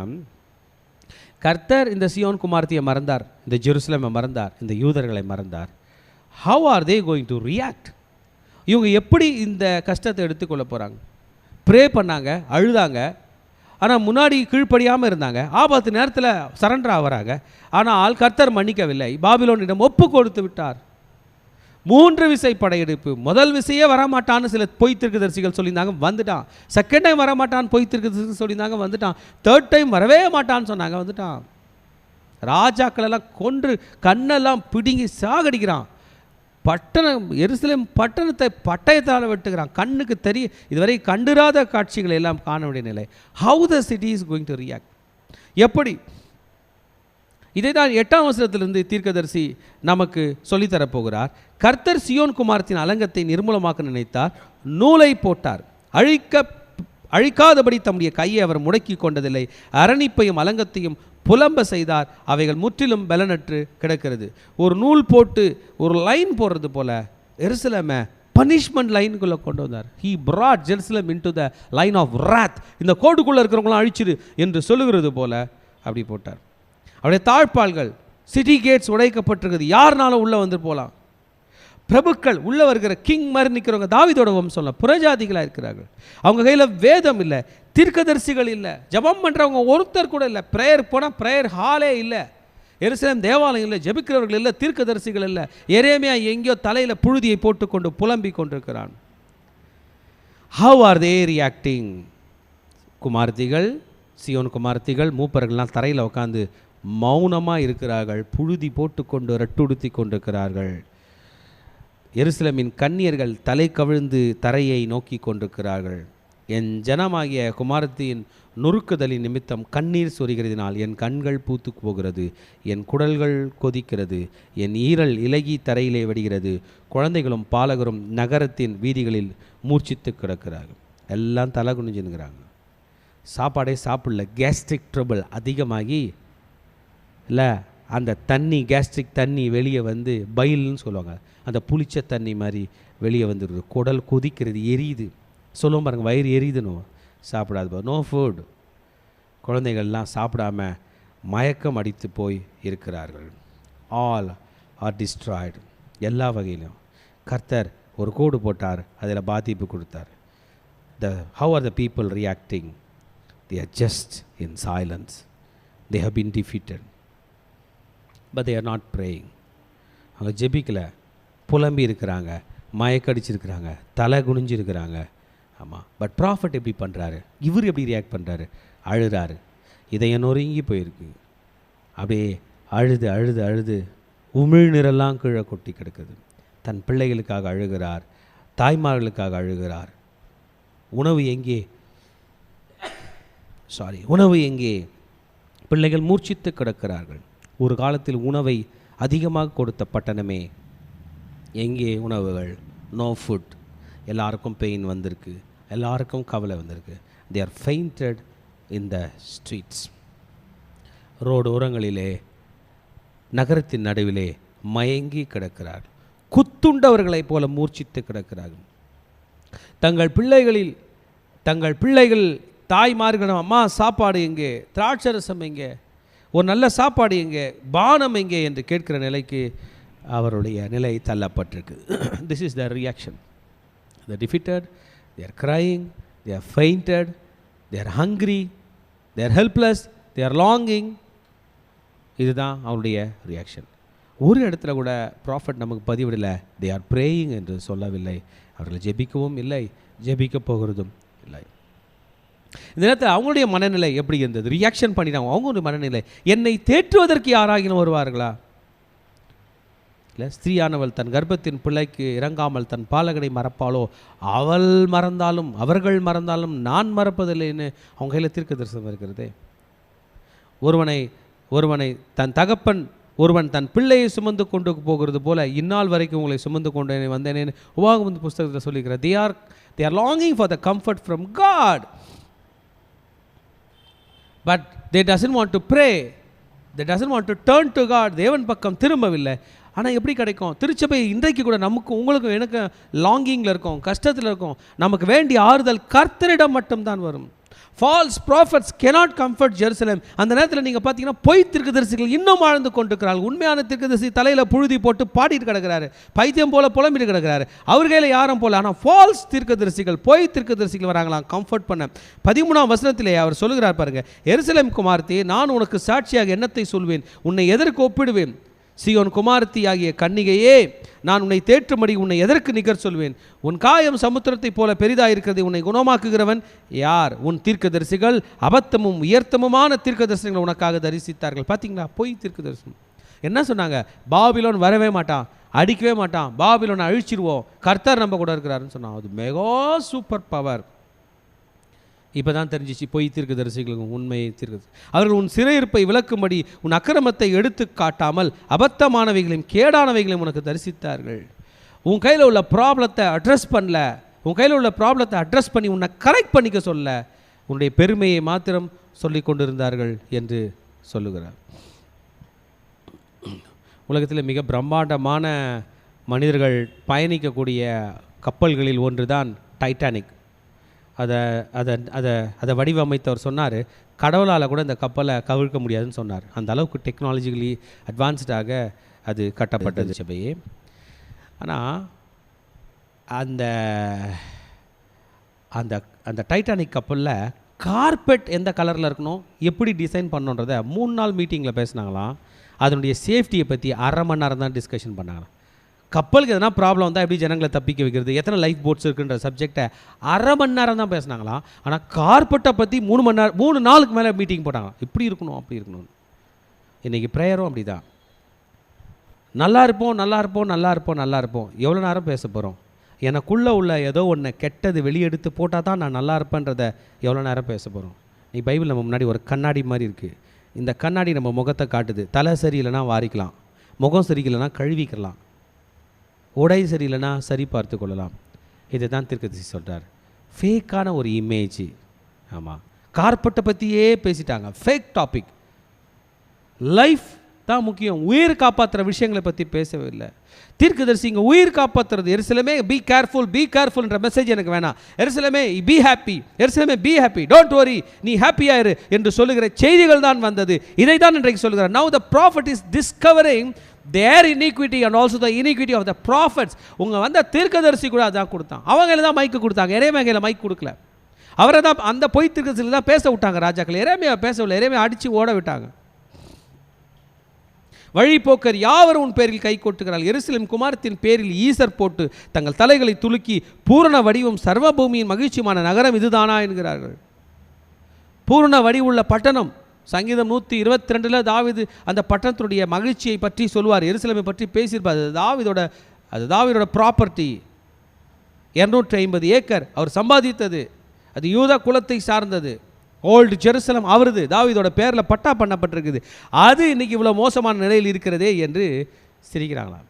கர்த்தர் இந்த சியோன் குமாரத்தியை மறந்தார், இந்த ஜெருசலேமை மறந்தார், இந்த யூதர்களை மறந்தார். How are they going to react? இவங்க எப்படி இந்த கஷ்டத்தை எடுத்துக்கொள்ள போகிறாங்க? ப்ரே பண்ணாங்க, அழுதாங்க, ஆனால் முன்னாடி கீழ்ப்படியாமல் இருந்தாங்க. ஆபத்து நேரத்தில் சரண்டர் ஆகிறாங்க. ஆனால் கர்த்தர் மன்னிக்கவில்லை, பாபிலோனிடம் ஒப்பு கொடுத்து விட்டார். 3 விசை படையெடுப்பு. முதல் விசையே வரமாட்டான்னு சில பொய் தீர்க்கதரிசிகள் சொல்லியிருந்தாங்க, வந்துட்டான். செகண்ட் டைம் வரமாட்டான்னு பொய் தீர்க்கதரிசிகள் சொல்லியிருந்தாங்க, வந்துட்டான். தேர்ட் டைம் வரவே மாட்டான்னு சொன்னாங்க, வந்துட்டான். ராஜாக்களெல்லாம் கொன்று கண்ணெல்லாம் பிடுங்கி சாகடிக்கிறான். எருசலேம் பட்டணத்தை பட்டயத்தால் வெட்டுகிறான். கண்ணுக்கு தெரிய இதுவரை கண்டிராத காட்சிகளை எல்லாம் காண வேண்டிய நிலை. How the city is going to react? எப்படி? இதை தான் 8ஆம் வசனத்திலிருந்து தீர்க்கதரிசி நமக்கு சொல்லித்தரப்போகிறார். கர்த்தர் சியோன் குமாரத்தின் அலங்கத்தை நிர்மூலமாக்க நினைத்தார், நூலை போட்டார், அழிக்காதபடி தம்முடைய கையை அவர் முடக்கி கொண்டதில்லை. அரணிப்பையும் அலங்கத்தையும் புலம்ப செய்தார், அவைகள் முற்றிலும் பலனற்று கிடக்கிறது. ஒரு நூல் போட்டு ஒரு லைன் போடுறது போல எருசலேமை பனிஷ்மெண்ட் லைனுக்குள்ளே கொண்டு வந்தார். He brought Jerusalem into the line of wrath. இந்த கோடுக்குள்ளே இருக்கிறவங்களாம் அழிச்சிரு என்று சொல்லுகிறது போல அப்படி போட்டார். அவருடைய தாழ்பால்கள், சிட்டி கேட்ஸ் உடைக்கப்பட்டிருக்குது, யாருனாலும் உள்ளே வந்து போகலாம். பிரபுக்கள் உள்ளே வருகிற கிங் மாதிரி நிற்கிறவங்க தாவீதோட வம்சம்ல புறஜாதிகளாக இருக்கிறார்கள். அவங்க கையில் வேதம் இல்லை, தீர்க்கதரிசிகள் இல்லை, ஜபம் பண்ணுறவங்க ஒருத்தர் கூட இல்லை. ப்ரேயர் போனால் ப்ரேயர் ஹாலே இல்லை, எருசலேம் தேவாலயம் இல்லை, ஜபிக்கிறவர்கள் இல்லை, தீர்க்கதரிசிகள் இல்லை. எரேமியா எங்கேயோ தலையில் புழுதியை போட்டுக்கொண்டு புலம்பிக் கொண்டிருக்கிறான். How are they reacting? குமார்த்திகள், சியோன் குமார்த்திகள், மூப்பர்கள்லாம் தரையில் உட்காந்து மௌனமாக இருக்கிறார்கள், புழுதி போட்டுக்கொண்டு ரட்டுடுத்தி கொண்டிருக்கிறார்கள். எருசலேமின் கன்னியர்கள் தலை கவிழ்ந்து தரையை நோக்கி கொண்டிருக்கிறார்கள். என் ஜனமாகிய குமாரத்தின் நொறுக்குதலின் நிமித்தம் கண்ணீர் சொரிகிறதினால் என் கண்கள் பூத்து போகிறது, என் குடல்கள் கொதிக்கிறது, என் ஈரல் இலகி தரையிலே வடிகிறது. குழந்தைகளும் பாலகரும் நகரத்தின் வீதிகளில் மூர்ச்சித்து கிடக்கிறார்கள். எல்லாம் தலை குனிஞ்சுங்கிறாங்க. சாப்பாடே சாப்பிடல, கேஸ்ட்ரிக் ட்ரபிள் அதிகமாகி இல்லை, அந்த தண்ணி கேஸ்ட்ரிக் தண்ணி வெளியே வந்து பைல்னு சொல்லுவாங்க, அந்த புளிச்ச தண்ணி மாதிரி வெளியே வந்துடுது. குடல் கொதிக்கிறது, எரியுது. சொல்லுவோம் பாருங்கள், வயிறு எரியுதுன்னு. சாப்பிடாது, நோ ஃபுட். குழந்தைகள்லாம் சாப்பிடாம மயக்கம் அடித்து போய் இருக்கிறார்கள். All are destroyed. எல்லா வகையிலும் கர்த்தர் ஒரு கோடு போட்டார், அதில் பாதிப்பு கொடுத்தார். How are the people reacting? They are just in silence. They have been defeated. But they are not praying. அவங்க ஜெபிக்கலை, புலம்பி இருக்கிறாங்க, மயக்கடிச்சிருக்கிறாங்க, தலை குனிஞ்சிருக்கிறாங்க. ஆமாம், பட் ப்ராஃபட் எப்படி பண்ணுறாரு? இவர் எப்படி ரியாக்ட் பண்ணுறாரு? அழுறாரு, இதயம் நொறுங்கி போயிருக்கு. அப்படியே அழுது அழுது அழுது உமிழ்நீரெல்லாம் கீழே கொட்டி கிடக்குது. தன் பிள்ளைகளுக்காக அழுகிறார், தாய்மார்களுக்காக அழுகிறார். உணவு எங்கே? உணவு எங்கே? பிள்ளைகள் மூர்ச்சித்து கிடக்கிறார்கள். ஒரு காலத்தில் உணவை அதிகமாக கொடுத்த பட்டணமே, எங்கே உணவுகள்? No food. எல்லாருக்கும் பெயின் வந்திருக்கு, எல்லாருக்கும் கவலை வந்திருக்கு. They are fainted in the streets. Road ஓரங்களிலே, நகரத்தின் நடுவிலே மயங்கி கிடக்கிறார்கள். குத்துண்டவர்களைப் போல மூர்ச்சித்து கிடக்கிறார்கள். தங்கள் பிள்ளைகள் தாய்மார்களிடம், அம்மா சாப்பாடு எங்கே, திராட்சரசம் எங்கே, ஒரு நல்ல சாப்பாடு எங்கே, பானம் எங்கே என்று கேட்கிற நிலைக்கு அவருடைய நிலை தள்ளப்பட்டிருக்கு. This is the reaction. they are defeated, they are crying, they are fainted, they are hungry, they are helpless, they are longing. இதுதான் அவருடைய ரியாக்ஷன். ஒரு இடத்துல கூட ப்ராஃபட் நமக்கு பதிவிடலை they are praying என்று சொல்லவில்லை. அவர்கள் ஜெபிக்கவும் இல்லை, ஜெபிக்க போகிறதும் இல்லை. இந்த நேரத்தில் அவங்களுடைய மனநிலை எப்படி இருந்தது? ரியாக்ஷன் பண்ணிட்டாங்க. அவங்களுடைய மனநிலை, என்னை தேற்றுவதற்கு யாராகினும் வருவார்களா? இல்லை, ஸ்திரீயானவள் தன் கர்ப்பத்தின் பிள்ளைக்கு இறங்காமல் தன் பாலகனை மறப்பாளோ? அவர்கள் மறந்தாலும் நான் மறப்பதில்லைன்னு அவங்க கையில் தீர்க்க தரிசனம் இருக்கிறதே. ஒருவனை ஒருவன் தன் பிள்ளையை சுமந்து கொண்டு போகிறது போல இந்நாள் வரைக்கும் உங்களை சுமந்து கொண்டு வந்தேனேன்னு உபாகமம் புஸ்தகத்தில் சொல்லிக்கிறார். they are longing for the comfort from God, but they doesn't want to pray, they doesn't want to turn to God. தேவன் பக்கம் திரும்பவில்லை. ஆனால் எப்படி கிடைக்கும்? திருச்சபை இன்றைக்கு கூட நமக்கும் உங்களுக்கும் எனக்கு லாங்கிங்கில் இருக்கும், கஷ்டத்தில் இருக்கும். நமக்கு வேண்டிய ஆறுதல் கர்த்தரிடம் மட்டும்தான் வரும். False prophets cannot comfort Jerusalem. அந்த நேரத்தில் நீங்கள் பார்த்தீங்கன்னா பொய் தீர்க்கதரிசிகள் இன்னும் ஆழ்ந்து கொண்டிருக்கிறார்கள். உண்மையான தீர்க்கதரிசி தலையில் புழுதி போட்டு பாடிட்டு கிடக்கிறாரு, பைத்தியம் போல புலம்பிட்டு கிடக்கிறாரு. அவர்களே யாரும் போல. ஆனால் ஃபால்ஸ் தீர்க்கதரிசிகள், பொய் தீர்க்கதரிசிகள் வராங்களாம் கம்ஃபர்ட் பண்ண. 13ஆம் வசனத்திலே அவர் சொல்லுகிறார் பாருங்க, எருசலேம் குமாரத்தி, நான் உனக்கு சாட்சியாக என்னத்தை சொல்வேன், உன்னை எதற்கு ஒப்பிடுவேன்? சீயோன் குமாரத்தி ஆகிய கன்னிகையே, நான் உன்னை தேற்றும்படி உன்னை எதற்கு நிகர் சொல்வேன்? உன் காயம் சமுத்திரத்தை போல பெரிதாக இருக்கிறது, உன்னை குணமாக்குகிறவன் யார்? உன் தீர்க்கதரிசிகள் அபத்தமும் உயர்த்தமுமான தீர்க்கதரிசனங்களை உனக்காக தரிசித்தார்கள். பார்த்தீங்களா, பொய் தீர்க்கதரிசனம். என்ன சொன்னாங்க? பாபிலோன் வரவே மாட்டான், அடிக்கவே மாட்டான், பாபிலோனை அழிச்சிருவோம், கர்த்தர் நம்ம கூட இருக்கிறாருன்னு சொன்னான். அது மெகா சூப்பர் பவர். இப்போ தான் தெரிஞ்சிச்சு பொய் தீர்க்கதரிசிகளுக்கும் உண்மை தீர்க்கதரிசி. அவர்கள் உன் சிறையிருப்பை விளக்கும்படி உன் அக்கிரமத்தை எடுத்து காட்டாமல் அபத்தமானவைகளையும் கேடானவைகளையும் உனக்கு தரிசித்தார்கள். உன் கையில் உள்ள ப்ராப்ளத்தை அட்ரஸ் பண்ணல, உன் கையில் உள்ள ப்ராப்ளத்தை அட்ரஸ் பண்ணி உன்னை கரெக்ட் பண்ணிக்க சொல்ல, உன்னுடைய பெருமையை மாத்திரம் சொல்லி கொண்டிருந்தார்கள் என்று சொல்லுகிறார். உலகத்தில் மிக பிரம்மாண்டமான மனிதர்கள் பயணிக்கக்கூடிய கப்பல்களில் ஒன்று தான் டைட்டானிக். அதை வடிவமைத்தவர் சொன்னார், கடவுளால் கூட இந்த கப்பலை கவிழ்க்க முடியாதுன்னு சொன்னார். அந்த அளவுக்கு டெக்னாலஜிக்கலி அட்வான்ஸ்டாக அது கட்டப்பட்டது சபையே. ஆனால் அந்த அந்த அந்த டைட்டானிக் கப்பலில் கார்பெட் எந்த கலரில் இருக்கணும், எப்படி டிசைன் பண்ணணுன்றதை 3 நாள் மீட்டிங்கில் பேசினாங்களாம். அதனுடைய சேஃப்டியை பற்றி 1/2 மணி நேரம் தான் டிஸ்கஷன் பண்ணாங்களாம். கப்பலுக்கு எதனா ப்ராப்ளம் வந்தால் எப்படி ஜனங்களை தப்பிக்க வைக்கிறது, எத்தனை லைஃப் போட்ஸ் இருக்குன்ற சப்ஜெக்டை 1/2 மணி நேரம் தான் பேசினாங்களாம். ஆனால் கார்பெட்டை பற்றி 3 நாளுக்கு மேலே மீட்டிங் போட்டாங்களாம். இப்படி இருக்கணும், அப்படி இருக்கணும். இன்றைக்கி ப்ரேயரும் அப்படி தான். நல்லா இருப்போம். எவ்வளோ நேரம் பேச போகிறோம்? எனக்குள்ளே உள்ள ஏதோ ஒன்று கெட்டது வெளியெடுத்து போட்டால் தான் நான் நல்லா இருப்பேன்றதை எவ்வளோ நேரம் பேச போகிறோம்? நீ பைபிள் நம்ம முன்னாடி ஒரு கண்ணாடி மாதிரி இருக்குது. இந்த கண்ணாடி நம்ம முகத்தை காட்டுது. தலை சரியில்லைனா வாரிக்கலாம், முகம் சரியில்லைனா கழுவிக்கலாம், உடை சரியில்லைனா சரி பார்த்து கொள்ளலாம். இதை தான் தீர்க்கதரிசி சொல்கிறார். ஃபேக்கான ஒரு இமேஜ். ஆமாம், கார்பெட்டை பற்றியே பேசிட்டாங்க. Fake topic. லைஃப் தான் முக்கியம். உயிர் காப்பாற்றுற விஷயங்களை பற்றி பேசவே இல்லை. தீர்க்கதரிசி இங்கே உயிர் காப்பாற்றுறது. எருசலேமே பி கேர்ஃபுல்ன்ற மெசேஜ் எனக்கு வேணாம். எருசலேமே பி ஹாப்பி, டோன்ட் வரி, நீ ஹாப்பியாக இரு என்று சொல்லுகிற செய்திகள் தான் வந்தது. இதை தான் இன்றைக்கு சொல்லுகிறார். Now the prophet is discovering their iniquity and also the iniquity of the prophets. உங்கள் வந்த தீர்க்கதரிசி கூட அதான் கொடுத்தான். அவங்கள தான் மைக்கு கொடுத்தாங்க, எரேமியா கையில் மைக் கொடுக்கல. அவரை தான் அந்த பொய் தீர்க்கதரிசியில் தான் பேச விட்டாங்க ராஜாக்கள். எரேமியா பேசவில்லை, எரேமியா அடித்து ஓட விட்டாங்க. வழிபோக்கர் யாவரும் உன் பேரில் கை கொட்டுகிறார்கள். எருசலேம் குமாரத்தின் பேரில் ஈசர் போட்டு தங்கள் தலைகளை துலுக்கி பூரண வடிவம் சர்வபூமியின் மகிழ்ச்சியான நகரம் இதுதானா என்கிறார்கள். பூரண வடிவுள்ள பட்டணம். சங்கீதம் 122 தாவீது அந்த பட்டணத்துடைய மகிழ்ச்சியை பற்றி சொல்லுவார். எருசலேமை பற்றி பேசியிருப்பார். அது தாவீதோட ப்ராப்பர்ட்டி. 250 ஏக்கர் அவர் சம்பாதித்தது. அது யூதா குலத்தை சார்ந்தது. ஓல்டு ஜெருசலம் அவரது, தாவீதோட பேரில் பட்டா பண்ணப்பட்டிருக்குது, அது இன்னைக்கு இவ்வளோ மோசமான நிலையில் இருக்கிறதே என்று சிரிக்கிறாங்களாம்.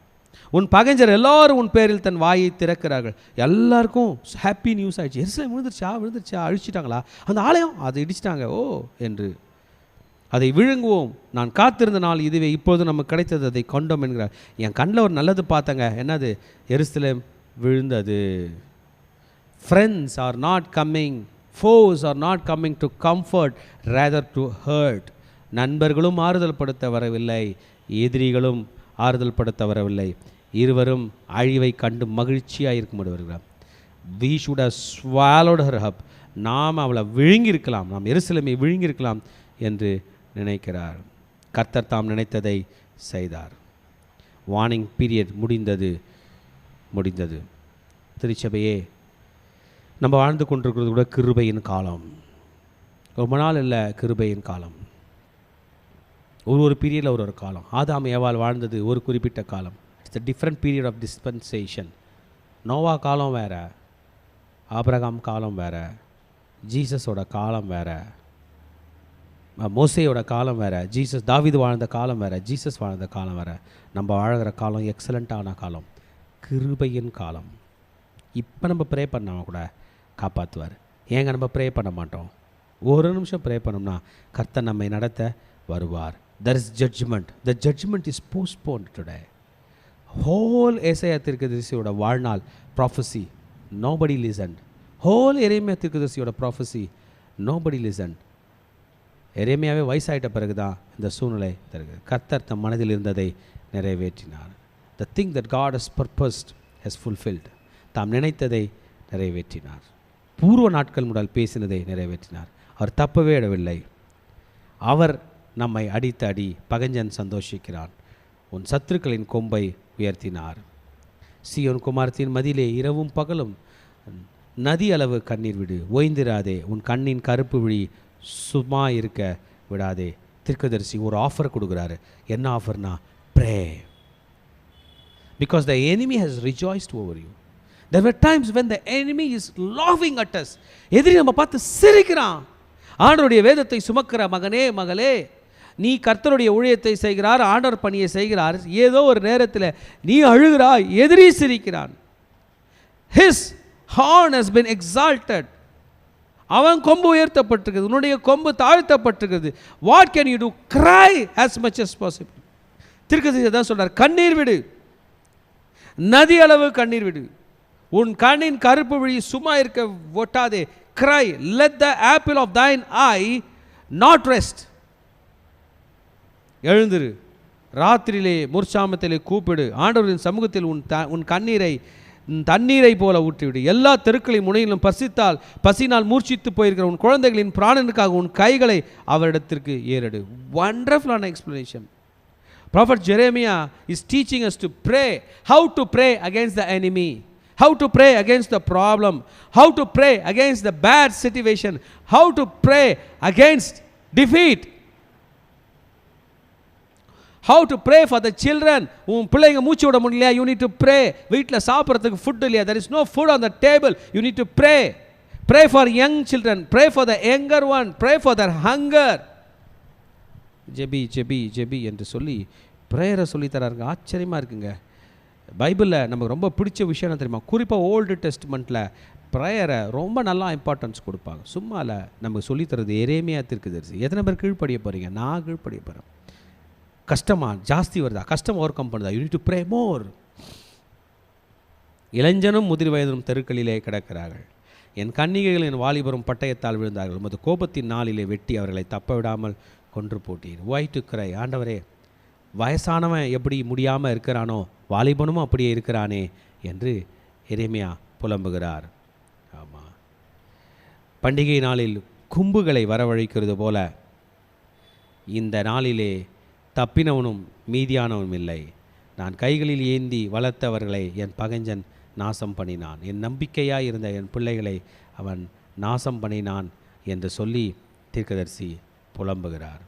உன் பகைஞர் எல்லாரும் உன் பேரில் தன் வாயை திறக்கிறார்கள். எல்லாருக்கும் ஹாப்பி நியூஸ் ஆயிடுச்சு. எருசலேம் விழுந்துருச்சா அழிச்சிட்டாங்களா, அந்த ஆலயம் அதை இடிச்சிட்டாங்க ஓ என்று. அதை விழுங்குவோம், நான் காத்திருந்த நாள் இதுவே, இப்போது நமக்கு கிடைத்தது, அதை கொண்டோம் என்கிறார். என் கண்ணில் ஒரு நல்லது பார்த்தங்க, என்னது? எருசலேம் விழுந்தது. Friends are not coming, foes are not coming to comfort, rather to hurt. நண்பர்களும் ஆறுதல் படுத்த வரவில்லை, எதிரிகளும் ஆறுதல் படுத்த வரவில்லை, இருவரும் அழிவை கண்டு மகிழ்ச்சியாக இருக்கும்போது வருகிறார். We should have swallowed her up. நாம் அவளை விழுங்கியிருக்கலாம், நாம் எருசலேமை விழுங்கியிருக்கலாம் என்று நினைக்கிறார். கர்த்தர் தாம் நினைத்ததை செய்தார். வார்னிங் பீரியட் முடிந்தது. திருச்சபையே, நம்ம வாழ்ந்து கொண்டிருக்கிறது கூட கிருபையின் காலம். ரொம்ப நாள் இல்லை, கிருபையின் காலம். ஒரு பீரியடில் ஒரு காலம். ஆதாம் ஏவாள் வாழ்ந்தது ஒரு குறிப்பிட்ட காலம். It's a different period of dispensation. நோவா காலம் வேறு, ஆபிரகாம் காலம் வேறு, ஜீசஸோட காலம் வேறு, மோசேயோட காலம் வேறு, தாவீது வாழ்ந்த காலம் வேறு, ஜீசஸ் வாழ்ந்த காலம் வேறு. நம்ம வாழ்கிற காலம் எக்ஸலண்ட்டான காலம், கிருபையின் காலம். இப்போ நம்ம ப்ரே பண்ணாமல் கூட காப்பாற்றுவார். ஏங்க நம்ம ப்ரே பண்ண மாட்டோம்? ஒரு நிமிஷம் ப்ரே பண்ணோம்னா கர்த்தர் நம்மை நடத்த வருவார். There is judgment. The judgment is postponed today. Whole ஏசாயா தீர்க்கதரிசியோட வாழ்நாள் prophecy, nobody listened. Whole எரேமியா தீர்க்கதரிசியோட prophecy, nobody listened. எரேமியாவே வயசாயிட்ட பிறகு தான் இந்த சூழ்நிலை தருகிறது. கர்த்தர் தம் மனதில் இருந்ததை நிறைவேற்றினார். The thing that God has purposed has fulfilled. தாம் நினைத்ததை நிறைவேற்றினார். பூர்வ நாட்கள் முதல் பேசினதை நிறைவேற்றினார். அவர் தப்பவே விடவில்லை. அவர் நம்மை அடித்த அடி பகைஞன் சந்தோஷிக்கிறான். உன் சத்துருக்களின் கொம்பை உயர்த்தினார். சீயோன் குமாரத்தின் மதிலே இரவும் பகலும் நதி அளவு கண்ணீர் விடு, ஓய்ந்திராதே, உன் கண்ணின் கருப்பு விழி சும்மா இருக்க விடாதே. தீர்க்கதரிசி ஒரு ஆஃபர் கொடுக்குறாரு. என்ன ஆஃபர்னா? Pray. Because the enemy has rejoiced over you. There were times when the enemy is laughing at us. எதிரி நம்ம பார்த்து சிரிக்கிறான். ஆண்டவருடைய வேதத்தை சுமக்கிற மகனே மகளே, நீ கர்த்தருடைய ஊழியத்தை செய்கிறார், ஆண்டவர் பணியை செய்கிறார். ஏதோ ஒரு நேரத்தில் நீ அழுகிறாய், எதிரி சிரிக்கிறான். His horn has been exalted. அவன் கொம்பு உயர்த்தப்பட்டிருக்கிறது, உன்னுடைய கொம்பு தாழ்த்தப்பட்டிருக்கிறது. What can you do? Cry as much as possible. தீர்க்கதரிசி தான் சொல்றார், கண்ணீர் விடு, நதி அளவு கண்ணீர் விடு, உன் கண்ணின் கருப்பு விழி சும்மா இருக்க ஒட்டாதே. Cry, let the apple of thine eye not rest. எழுந்திரு, ராத்திரியிலே முற்சாமத்திலே கூப்பிடு, ஆண்டவரின் சமூகத்தில் உன் கண்ணீரை தண்ணீரை போல ஊற்றிவிடு. எல்லா தெருக்களின் முனையிலும் பசினால் மூர்ச்சித்து போயிருக்கிற உன் குழந்தைகளின் பிராணனுக்காக உன் கைகளை அவரிடத்திற்கு ஏறெடு. வண்டர்ஃபுல்லான explanation. Prophet Jeremiah is teaching us to pray, how to pray against the enemy, how to pray against the problem, how to pray against the bad situation, how to pray against defeat, how to pray for the children. உன் பிள்ளைங்க மூச்சு விட முடியலையா? You need to pray. வீட்டில் சாப்பிட்றதுக்கு food இல்லையா? There is no food on the table. You need to pray. Pray for young children. Pray for the younger one. Pray for their hunger. ஜெபி ஜெபி ஜெபி என்று சொல்லி ப்ரேயரை சொல்லித்தராருங்க. ஆச்சரியமாக இருக்குங்க. பைபிளில் நமக்கு ரொம்ப பிடிச்ச விஷயம் என்ன தெரியுமா? குறிப்பாக ஓல்டு டெஸ்ட்மெண்ட்டில் ப்ரேயரை ரொம்ப நல்லா இம்பார்ட்டன்ஸ் கொடுப்பாங்க. சும்மா இல்லை, நமக்கு சொல்லித்தரது எரேமியா தீர்க்கதரிசி. எத்தனை பேர் கீழ்ப்படிய போகிறீங்க? நான் கீழ்ப்படிய போகிறேன். கஷ்டமா ஜாஸ்தி வருதா? கஷ்டம் ஓவர் கம் பண்ணுதா? யூ நீட் டு ப்ரே மோர். இளைஞனும் முதிர் வயதிலும் தெருக்களிலே கிடக்கிறார்கள். என் கன்னிகைகள் என் வாலிபரும் பட்டயத்தால் விழுந்தார்கள். உமது கோபத்தின் நாளிலே வெட்டி அவர்களை தப்ப விடாமல் கொன்று போட்டீர். வை டு கிரை. ஆண்டவரே, வயசானவன் எப்படி முடியாமல் இருக்கிறானோ வாலிபனும் அப்படியே இருக்கிறானே என்று எரேமியா புலம்புகிறார். ஆமாம், பண்டிகை நாளில் கும்புகளை வரவழைக்கிறது போல இந்த நாளிலே தப்பினவனும் மீதியானவனும் இல்லை. நான் கைகளில் ஏந்தி வளர்த்தவர்களை என் பகைஞன் நாசம் பண்ணினான். என் நம்பிக்கையாக இருந்த என் பிள்ளைகளை அவன் நாசம் பண்ணினான் என்று சொல்லி தீர்க்கதரிசி புலம்புகிறார்.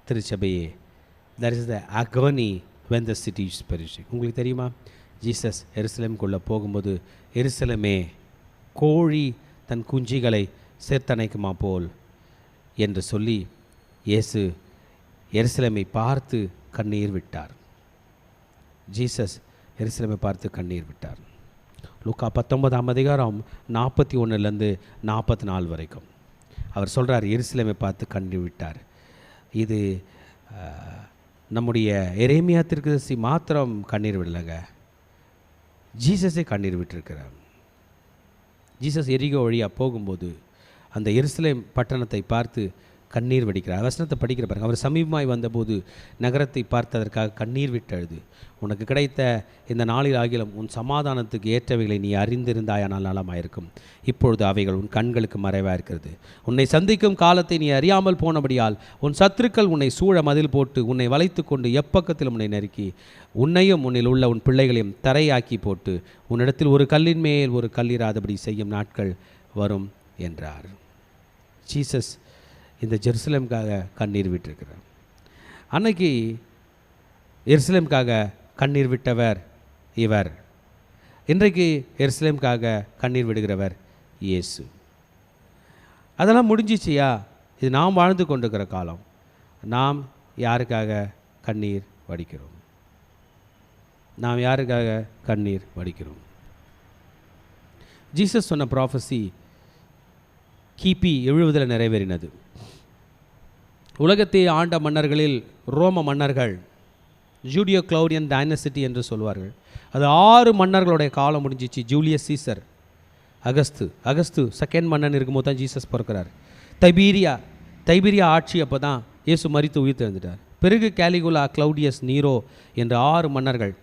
திருச்சபையே, there is the agony when the city is perishing. உங்களுக்கு தெரியுமா? ஜீசஸ் எருசலேமுக்குள்ளே போகும்போது, எருசலேமே கோழி தன் குஞ்சிகளை சேர்த்தணைக்குமா போல் என்று சொல்லி இயேசு எருசலேமை பார்த்து கண்ணீர் விட்டார். ஜீசஸ் எருசலேமை பார்த்து கண்ணீர் விட்டார். லூக்கா 19ஆம் அதிகாரம் 41 44 வரைக்கும் அவர் சொல்கிறார், எருசலேமை பார்த்து கண்ணீர் விட்டார். இது நம்முடைய எரேமியா தீர்க்கதரிசி மாத்திரம் கண்ணீர் விடலைங்க, ஜீசஸே கண்ணீர் விட்டிருக்கிறார். ஜீசஸ் எரிகோ வழியாக போகும்போது அந்த எருசலேம் பட்டணத்தை பார்த்து கண்ணீர் வடிக்கிறார். வசனத்தை படிக்கிற பாருங்க. அவர் சமீபமாய் வந்தபோது நகரத்தை பார்த்ததற்காக கண்ணீர் விட்டழுது, உனக்கு கிடைத்த இந்த நாளில் ஆகிலும் உன் சமாதானத்துக்கு ஏற்றவைகளை நீ அறிந்திருந்தாயானால் நலமாயிருக்கும். இப்பொழுது அவைகள் உன் கண்களுக்கு மறைவாக இருக்கிறது. உன்னை சந்திக்கும் காலத்தை நீ அறியாமல் போனபடியால் உன் சத்துருக்கள் உன்னை சூழ மதில் போட்டு உன்னை வளைத்து கொண்டு எப்பக்கத்திலும் உன்னை நெருக்கி உன்னையும் உன்னில் உள்ள உன் பிள்ளைகளையும் தரையாக்கி போட்டு உன்னிடத்தில் ஒரு கல்லின் மேல் ஒரு கல்லிராதபடி செய்யும் நாட்கள் வரும் என்றார். ஜீசஸ் இந்த ஜெருசலேமுக்காக கண்ணீர் விட்டிருக்கிறார். அன்னைக்கு எருசலேமுக்காக கண்ணீர் விட்டவர் இவர். இன்றைக்கு எருசலேமுக்காக கண்ணீர் விடுகிறவர் இயேசு. அதெல்லாம் முடிஞ்சிச்சியா? இது நாம் வாழ்ந்து கொண்டிருக்கிற காலம். நாம் யாருக்காக கண்ணீர் வடிக்கிறோம்? நாம் யாருக்காக கண்ணீர் வடிக்கிறோம்? ஜீசஸ் சொன்ன ப்ராஃபஸி கிபி 70 நிறைவேறினது. உலகத்தை ஆண்ட மன்னர்களில் ரோம மன்னர்கள், ஜூடியோ கிளௌடியன் டைனசிட்டி என்று சொல்வார்கள். அது 6 மன்னர்களுடைய காலம் முடிஞ்சிச்சு. ஜூலியஸ் சீசர், அகஸ்து செகண்ட் மன்னன் இருக்கும்போது தான் ஜீசஸ் பிறக்கிறார். தைபீரியா ஆட்சி அப்போ தான் இயேசு மரித்து உயிர் தெரிஞ்சிட்டார். பிறகு கேலிகுலா, கிளௌடியஸ், நீரோ என்ற 6 மன்னர்கள்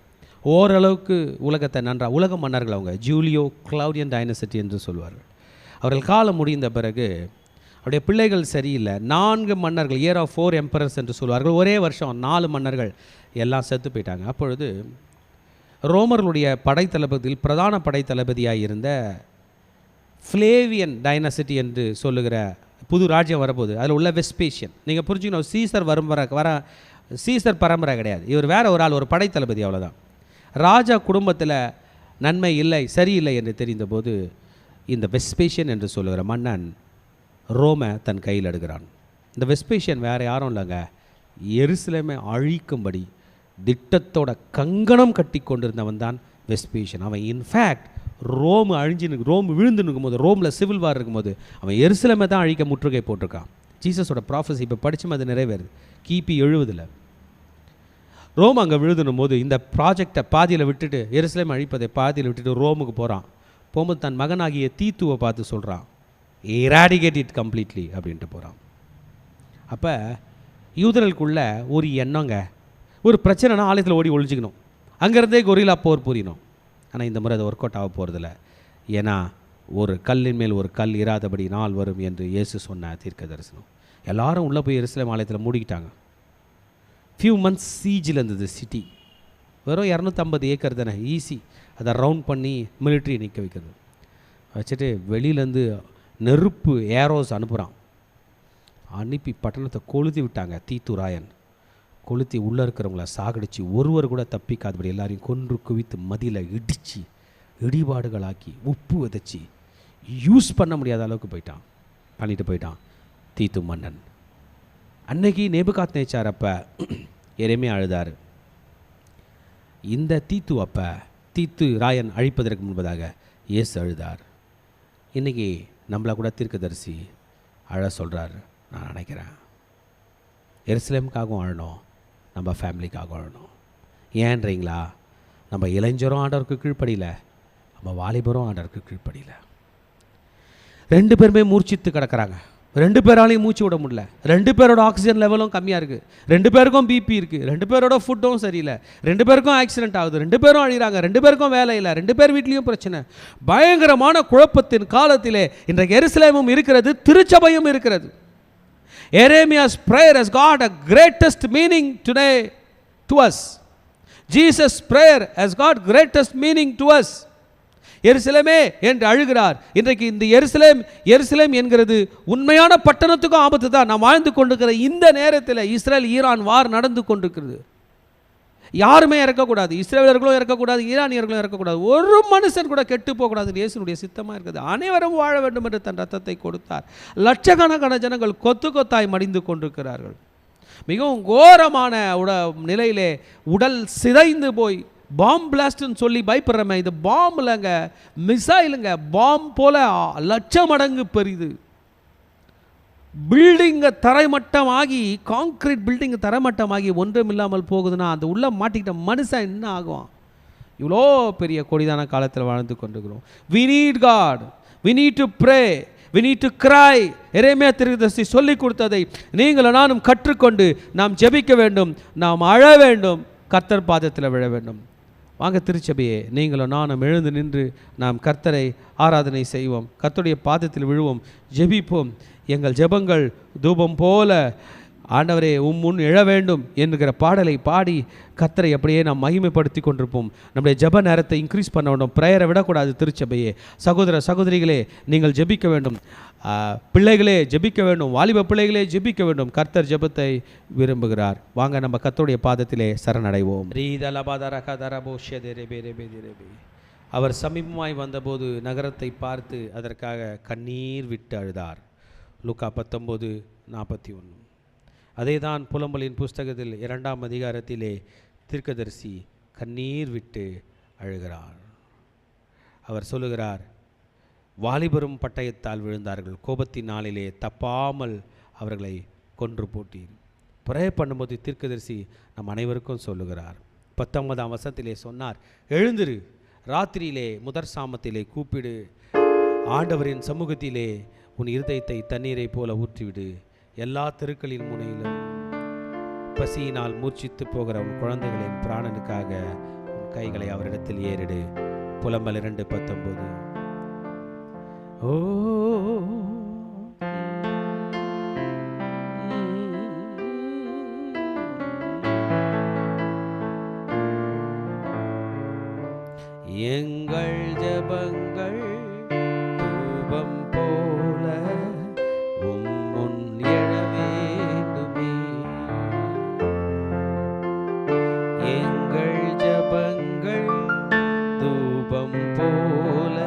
ஓரளவுக்கு உலகத்தை உலக மன்னர்கள் அவங்க ஜூலியோ கிளௌடியன் டைனசிட்டி என்று சொல்வார்கள். அவர்கள் காலம் முடிந்த பிறகு அவருடைய பிள்ளைகள் சரியில்லை. 4 மன்னர்கள், இயர் ஆஃப் 4 எம்பரர்ஸ் என்று சொல்வார்கள். ஒரே வருஷம் 4 மன்னர்கள் எல்லாம் செத்து போயிட்டாங்க. அப்பொழுது ரோமர்களுடைய படைத்தளபதியில் பிரதான படைத்தளபதியாக இருந்த ஃப்ளேவியன் டைனசிட்டி என்று சொல்லுகிற புது ராஜ்யம் வரப்போகுது. அதில் உள்ள வெஸ்பேஷியன், நீங்கள் புரிஞ்சுக்கணும், சீசர் பரம்பரை கிடையாது. இவர் வேற ஒரு ஆள், ஒரு படைத்தளபதி, அவ்வளோதான். ராஜா குடும்பத்தில் நன்மை இல்லை, சரியில்லை என்று தெரிந்தபோது இந்த வெஸ்பேஷியன் என்று சொல்லுகிற மன்னன் ரோமை தன் கையில் எடுக்கிறான். இந்த வெஸ்பேஷியன் வேறு யாரும் இல்லைங்க, எருசலேமை அழிக்கும்படி திட்டத்தோட கங்கணம் கட்டி கொண்டிருந்தவன் தான் வெஸ்பேஷியன். அவன் இன்ஃபேக்ட் ரோம் விழுந்து நிற்கும்போது, ரோமில் சிவில் வார் இருக்கும்போது அவன் எருசலேமை தான் அழிக்க முற்றுகை போட்டிருக்கான். ஜீசஸோட ப்ராஃபஸி இப்போ படிச்சும் அது நிறைவேறுது. கிபி 70 ரோம் அங்கே விழுதுனும் போது இந்த ப்ராஜெக்டை பாதியில் விட்டுட்டு, எருசலேம் அழிப்பதை பாதியில் விட்டுட்டு ரோமுக்கு போகிறான். போகும்போது தன் மகனாகிய தீத்துவை பார்த்து சொல்கிறான், எராடிகேட் இட் கம்ப்ளீட்லி அப்படின்ட்டு போகிறான். அப்போ யூதர்களுக்குள்ள ஒரு எண்ணங்க, ஒரு பிரச்சனைனா ஆலயத்தில் ஓடி ஒழிஞ்சிக்கணும், அங்கேருந்தே கொரில்லா போர் புரியணும். ஆனால் இந்த முறை அது ஒர்க் அவுட் ஆக போகிறதில்ல. ஏன்னா ஒரு கல்லின் மேல் ஒரு கல் இராதபடி நாள் வரும் என்று இயேசு சொன்ன தீர்க்க தரிசனம். எல்லாரும் உள்ளே போய் எருசலேம் ஆலயத்தில் மூடிக்கிட்டாங்க. ஃபியூ மந்த்ஸ் சீஜில் இருந்தது சிட்டி. வெறும் 250 ஏக்கர் தானே, ஈஸி. அதை ரவுண்ட் பண்ணி மிலிட்ரி நிற்க வைக்கிறது. வச்சுட்டு வெளியிலேருந்து நெருப்பு ஏரோஸ் அனுப்புகிறான். அனுப்பி பட்டணத்தை கொளுத்தி விட்டாங்க. தீத்துராயன் கொளுத்தி உள்ளே இருக்கிறவங்கள சாகடிச்சு ஒருவர் கூட தப்பிக்காதபடி எல்லாரையும் கொன்று குவித்து மதியில் இடித்து இடிபாடுகளாக்கி உப்பு விதைச்சி யூஸ் பண்ண முடியாத அளவுக்கு பண்ணிட்டு போயிட்டான் தீத்து மன்னன். அன்னைக்கு நேபுகாத்நேச்சார் அப்போ எரேமியா அழுதார். இந்த தீத்து ராயன் அழிப்பதற்கு முன்பதாக இயேசு அழுதார். இன்றைக்கி நம்மளை கூட தீர்க்கதரிசி அழ சொல்கிறார். நான் நினைக்கிறேன் எருசலேமுக்காகவும் அழணும், நம்ம ஃபேமிலிக்காகவும் அழணும். ஏன்றீங்களா? நம்ம இளைஞரும் ஆண்டவருக்கு கீழ்ப்படியில், நம்ம வாலிபரும் ஆண்டவருக்கு கீழ்ப்படியில். 2 பேருமே மூர்ச்சித்து கிடக்கிறாங்க. 2 பேராலையும் மூச்சு விட முடியல. 2 பேரோட ஆக்சிஜன் லெவலும் கம்மியாக இருக்குது. 2 பேருக்கும் பிபி இருக்குது. 2 பேரோட ஃபுட்டும் சரியில்லை. 2 பேருக்கும் ஆக்சிடென்ட் ஆகுது. 2 பேரும் அழிகிறாங்க. 2 பேருக்கும் வேலை இல்லை. 2 பேர் வீட்லேயும் பிரச்சனை. பயங்கரமான குழப்பத்தின் காலத்திலே இன்றைக்கு எருசலேமும் இருக்கிறது, திருச்சபையும் இருக்கிறது. Jeremiah's prayer has got a greatest meaning today to us. Jesus' prayer has got greatest meaning to us. எருசலேமே என்று அழுகிறார். இன்றைக்கு இந்த எருசலேம் என்கிறது உண்மையான பட்டணத்துக்கும் ஆபத்து தான். நாம் வாழ்ந்து கொண்டிருக்கிற இந்த நேரத்தில் இஸ்ரேல் ஈரான் வார் நடந்து கொண்டிருக்கிறது. யாருமே இறக்கக்கூடாது, இஸ்ரேலர்களும் இறக்கக்கூடாது, ஈரானியர்களும் இறக்கக்கூடாது, ஒரு மனுஷன் கூட கெட்டு போகக்கூடாது. இயேசுனுடைய சித்தமாக இருக்குது. அனைவரும் வாழ வேண்டும் என்று தன் ரத்தத்தை கொடுத்தார். லட்சக்கணக்கான ஜனங்கள் கொத்து கொத்தாய் மடிந்து கொண்டிருக்கிறார்கள். மிகவும் கோரமான நிலையிலே உடல் சிதைந்து போய் பாம் பிளாஸ்ட்னு சொல்லி பயப்படுறமே, இது பாம் இல்லைங்க, மிசைலுங்க. பாம் போல லட்சம் மடங்கு பெரிது. பில்டிங்கை தரைமட்டமாகி, கான்கிரீட் பில்டிங் தரைமட்டமாகி ஒன்றும் இல்லாமல் போகுதுன்னா அந்த உள்ள மாட்டிக்கிட்ட மனுஷன் என்ன ஆகும்? இவ்வளோ பெரிய கொடிதான காலத்தில் வாழ்ந்து கொண்டிருக்கிறோம். we need God, we need to pray, we need to cry. எரேமியா தீர்க்கதரிசி சொல்லி கொடுத்ததை நீங்களும் நானும் கற்றுக்கொண்டு நாம் ஜெபிக்க வேண்டும், நாம் அழ வேண்டும், கர்த்தர் பாதத்தில் விழ வேண்டும். வாங்க திருச்சபையே, நீங்களும் நானும் எழுந்து நின்று நாம் கர்த்தரை ஆராதனை செய்வோம், கர்த்தருடைய பாதத்தில் விழுவோம், ஜெபிப்போம். எங்கள் ஜெபங்கள் தூபம் போல ஆண்டவரே முன் எழ வேண்டும் என்கிற பாடலை பாடி கர்த்தரை அப்படியே நாம் மகிமைப்படுத்தி கொண்டிருப்போம். நம்முடைய ஜெப நேரத்தை இன்க்ரீஸ் பண்ண வேண்டும். ப்ரேயரை விடக்கூடாது. திருச்சபையே, சகோதர சகோதரிகளே, நீங்கள் ஜெபிக்க வேண்டும். பிள்ளைகளே ஜெபிக்க வேண்டும். வாலிப பிள்ளைகளே ஜெபிக்க வேண்டும். கர்த்தர் ஜெபத்தை விரும்புகிறார். வாங்க நம்ம கர்த்தருடைய பாதத்திலே சரணடைவோம். அவர் சமீபமாய் வந்தபோது நகரத்தை பார்த்து அதற்காக கண்ணீர் விட்டு அழுதார். லூக்கா 19:41. அதேதான் புலம்பலின் புஸ்தகத்தில் 2ஆம் அதிகாரத்திலே தீர்க்கதரிசி கண்ணீர் விட்டு அழுகிறார். அவர் சொல்லுகிறார், வாலிபரும் பட்டயத்தால் விழுந்தார்கள், கோபத்தின் நாளிலே தப்பாமல் அவர்களை கொன்று போட்டீர். ப்ரே பண்ணும்போது தீர்க்கதரிசி நம் அனைவருக்கும் சொல்லுகிறார். 19ஆம் வசனத்திலே சொன்னார், எழுந்திரு, ராத்திரியிலே முதற் சாமத்திலே கூப்பிடு, ஆண்டவரின் சமூகத்திலே உன் இருதயத்தை தண்ணீரை போல ஊற்றிவிடு, எல்லா தெருக்களின் முனையிலும் பசியினால் மூர்ச்சித்து போகிற உன் குழந்தைகளின் பிராணனுக்காக உன் கைகளை அவரிடத்தில் ஏறிடு. புலம்பல் 2:19. ஓ எங்கள் ஜெபங்கள் தூபம் போல முன் எழ வேண்டுமே, எங்கள் ஜெபங்கள் தூபம் போல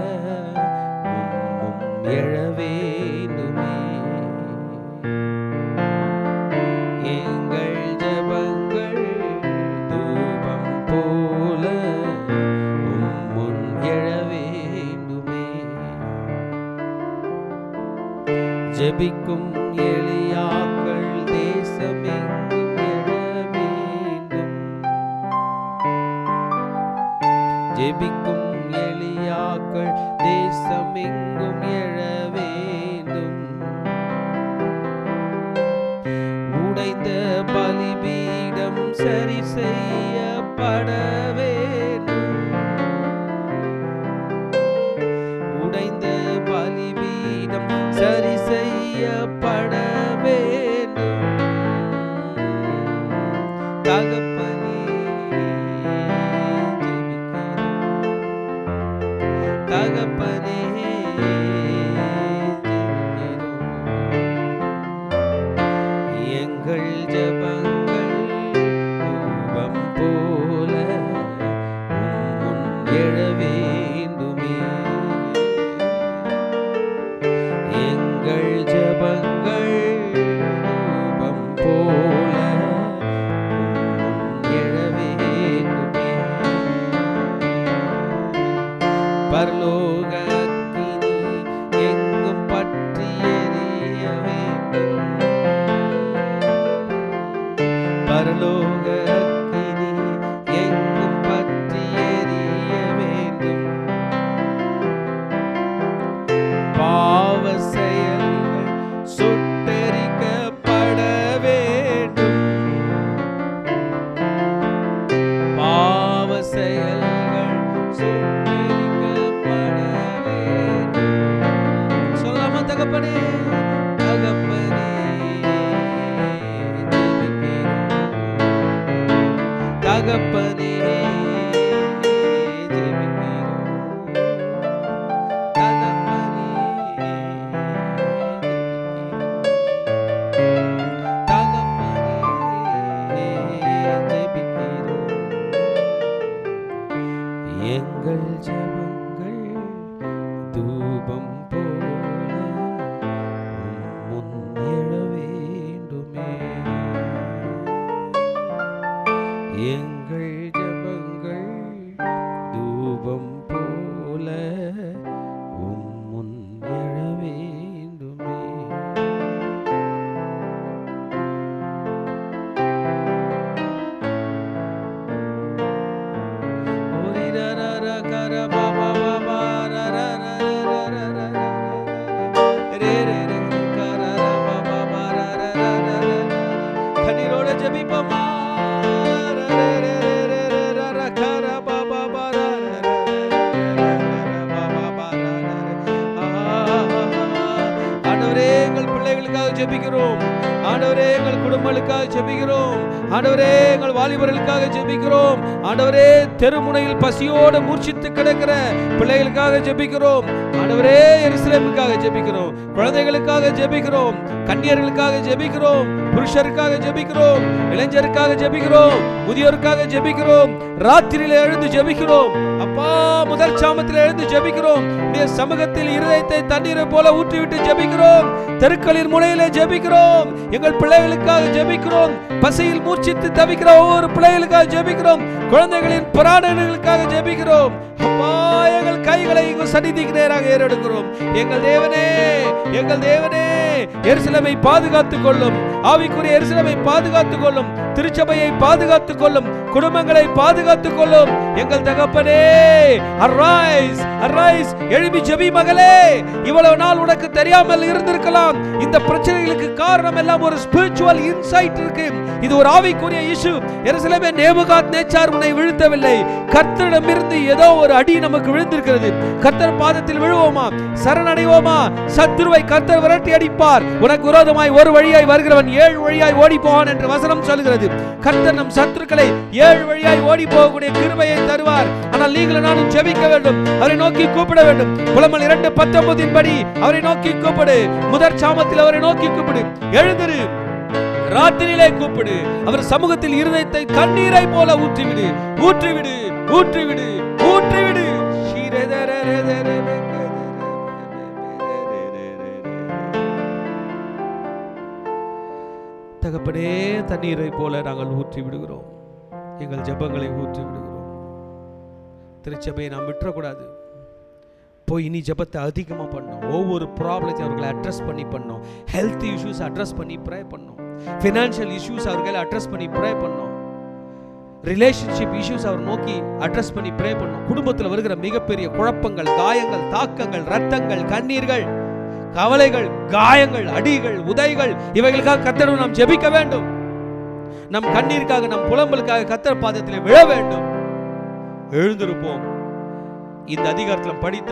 முன் எழ வேண்டுமே, எங்கள் ஜெபங்கள் தூபம் போல ஜெபிக்கும் எளியாக்கள் தேசமெங்கும் எழ வேண்டும், ஜெபிக்கும் எளியாக்கள் தேசமெங்கும் எழ வேண்டும், உடைந்த பலிபீடம் சரி செய்யப்பட வேண்டும், உடைந்த பலிபீடம் சரி செய்யப்பட வேண்டும், தகப்பனே தகப்பனே எங்கள் ஜெபங்கள் தூபம் போல முன் எழ வேண்டுமே, எங்கள் ஜெபங்கள் தூபம் போல எழ வேண்டுமே, பரலோக அக்கினி எங்கும் பற்றி எரிய வேண்டும், பரலோக அக்கினி எங்கும் பற்றி எரிய வேண்டும், பாவ செயல்கள் சுட்டெரிக்கப்பட வேண்டும், பாவ செயல்கள் சுட்டெரிக்கப்பட வேண்டும். சொல்லாம தகப்பனே தகப்பனே ஜெபிக்கிறோம், எங்கள் ஜெபங்கள் தூபம் போல உம்முன் எழ வேண்டுமே. கண்ணீரோட ஜெபிப்போமா. ஆண்டவரே எங்கள் பிள்ளைகளுக்காக ஜெபிக்கிறோம். ஆண்டவரே எங்கள் குடும்பங்களுக்காக ஜெபிக்கிறோம். ஆண்டவரே எங்கள் வாலிபர்களுக்காக ஜெபிக்கிறோம். ஆண்டவரே தெருமுனையில் பசியோடு மூர்ச்சித்து கிடக்கிற பிள்ளைகளுக்காக ஜெபிக்கிறோம். ஆண்டவரே எருசலேமுக்காக ஜெபிக்கிறோம். குழந்தைகளுக்காக ஜெபிக்கிறோம். கன்னியர்களுக்காக ஜெபிக்கிறோம். புருஷருக்காக ஜெபிக்கிறோம். இளைஞருக்காக ஜெபிக்கிறோம். முதியோருக்காக ஜெபிக்கிறோம். ராத்திரியில எழுந்து ஜெபிக்கிறோம். அப்பா, முதல் சாமத்தில் எழுந்து ஜெபிக்கிறோம். உடைய சமூகத்தில் இருதயத்தை தண்ணீரை போல ஊற்றிவிட்டு ஜெபிக்கிறோம். தெருக்களின் முனையிலே ஜெபிக்கிறோம். எங்கள் பிள்ளைகளுக்காக ஜெபிக்கிறோம். பசியில் மூர்ச்சித்து தவிக்கிற ஒவ்வொரு பிள்ளைகளுக்காக ஜெபிக்கிறோம். குழந்தைகளின் பிராணர்களுக்காக ஜெபிக்கிறோம். அப்பா, எங்கள் கைகளை சந்நிதிக்கு நேராக ஏறெடுக்கிறோம். எங்கள் தேவனே, எங்கள் தேவனே, எருசலேமை பாதுகாத்துக் கொள்ளும். ஆவிக்குரிய எருசலேமை பாதுகாத்துக் கொள்ளும். திருச்சபையை பாதுகாத்துக் கொள்ளும். குடும்பங்களை பாதுகாத்துக் கொள்ளும். எங்கள் தகப்பனே, அரைஸ், அரைஸ், எழும்பி ஜெபி மகளே. இவ்வளவு நாள் உனக்கு தெரியாமல் இருந்திருக்கலாம். இந்த பிரச்சனைகளுக்கு காரணம் எல்லாம் ஒரு ஸ்பிரிச்சுவல் இன்சைட் இருக்கு. இது ஒரு ஆவிக்குரிய இஷ்யூ. எருசலேமே, நேபுகாத்நேச்சார் உன்னை வீழ்த்தவில்லை. கர்த்தரிடமிருந்து ஏதோ ஒரு அடி நமக்கு விழுந்திருக்கிறது. கர்த்தர் பாதத்தில் விழுவோமா? சரணடைவோமா? சத்துருவை கர்த்தர் விரட்டி அடிப்பார். உனக்கு விரோதமாய் ஒரு வழியாய் வருகிறவன் 7 வழியாய் ஓடி போவான் என்று வசனம் சொல்கிறது. கர்த்தர் நம் சத்துருக்களை 7 வழியாய் ஓடி போகக்கூடிய கிருபையை தருவார். ஆனால் நீங்களும் நானும் ஜெபிக்க வேண்டும். அவரை நோக்கி கூப்பிட வேண்டும். புலம்பல் 2:19 படி அவரை நோக்கி கூப்பிடு. முதற் சாமத்தில் அவரை நோக்கி கூப்பிடு. எழுந்திரு, ராத்திரியிலே கூப்பிடு. அவர் சமூகத்தில் இருதயத்தை தண்ணீரை போல ஊற்றிவிடு, ஊற்றிவிடு, ஊற்றிவிடு, ஊற்றிவிடு. தகப்பனே, தண்ணீரை போல நாங்கள் ஊற்றி விடுகிறோம். எங்கள் ஜெபங்களை ஊற்றி விடுகிறோம். திருச்சபையை நாம் விட்டுறக்கூடாது. போய் இனி ஜெபத்தை அதிகமாக பண்ணோம். ஒவ்வொரு ப்ராப்ளத்தையும் அவர்களை அட்ரஸ் பண்ணி பண்ணோம். ஹெல்த் இஷ்யூஸ் அட்ரஸ் பண்ணி ப்ரே பண்ணோம். ஃபினான்ஷியல் இஷ்யூஸ் அவர்களை அட்ரஸ் பண்ணி ப்ரே பண்ணோம். ரிலேஷன்ஷிப் இஷ்யூஸ் அவர் நோக்கி அட்ரஸ் பண்ணி ப்ரே பண்ணோம். குடும்பத்தில் வருகிற மிகப்பெரிய குழப்பங்கள், காயங்கள், தாக்கங்கள், ரத்தங்கள், கண்ணீர்கள், கவலைகள், காயங்கள், அடிகள், உதைகள், இவைகளுக்காக கர்த்தரை நாம் ஜெபிக்க வேண்டும். நம் கண்ணீருக்காக, நம் புலம்பலுக்காக கர்த்தர் பாதத்தில் விழ வேண்டும். எழுந்திருப்போம். இந்த அதிகாரத்தில் படித்த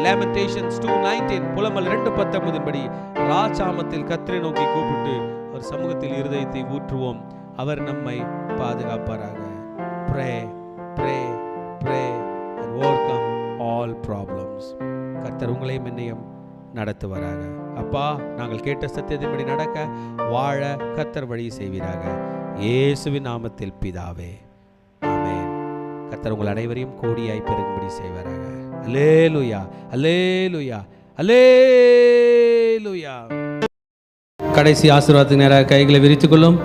லேமெண்டேஷன்ஸ் 2:19 புலம்பல் 2:19 படி ராஜாமத்தில் கர்த்தரை நோக்கி கூப்பிட்டு அவர் சமூகத்தில் இருதயத்தை ஊற்றுவோம். அவர் நம்மை பாதுகாப்பாராக. Pray, pray, pray and overcome all problems. கர்த்தர் உங்களையும் என்னையும் நடத்துவாராக. அப்பா, நாங்கள் கேட்ட சத்தியத்தின்படி நடக்க வாழ கர்த்தர் வழி செய்வீராக. இயேசுவின் நாமத்தில் பிதாவே, ஆமென். கர்த்தர் உங்கள் அனைவரையும் கோடியாய் பெருகும்படி செய்வாராக. அல்லேலூயா, அல்லேலூயா, அல்லேலூயா. கடைசி ஆசீர்வாதத்துக்கு நேராக கைகளை விரித்துக் கொள்ளும்.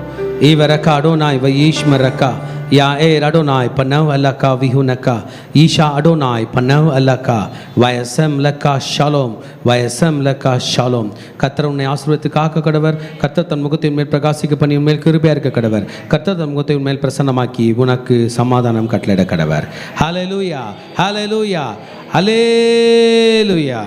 ஈவரக்கா அடோனாய் வயீஷ்மரக்கா யா ஏர் அடோனாய் பனவ் அல்லக்கா விஹுனக்கா ஈஷா அடோனாய் பனவ் அல்லக்கா வயசம் லக்கா ஷாலோம், வயசம் லக்கா ஷாலோம். கர்த்தர் உன்னை ஆசீர்வதித்து காக்க கடவர். கர்த்தர் தன் முகத்தின் மேல் பிரகாசிக்க பண்ணி உன்மேல் கிருபையா இருக்க கடவர். கர்த்தர் தன் முகத்தை உன்மேல் பிரசன்னமாக்கி உனக்கு சமாதானம் கட்டளையிட கடவர். ஹல்லேலூயா, ஹல்லேலூயா, ஹல்லேலூயா.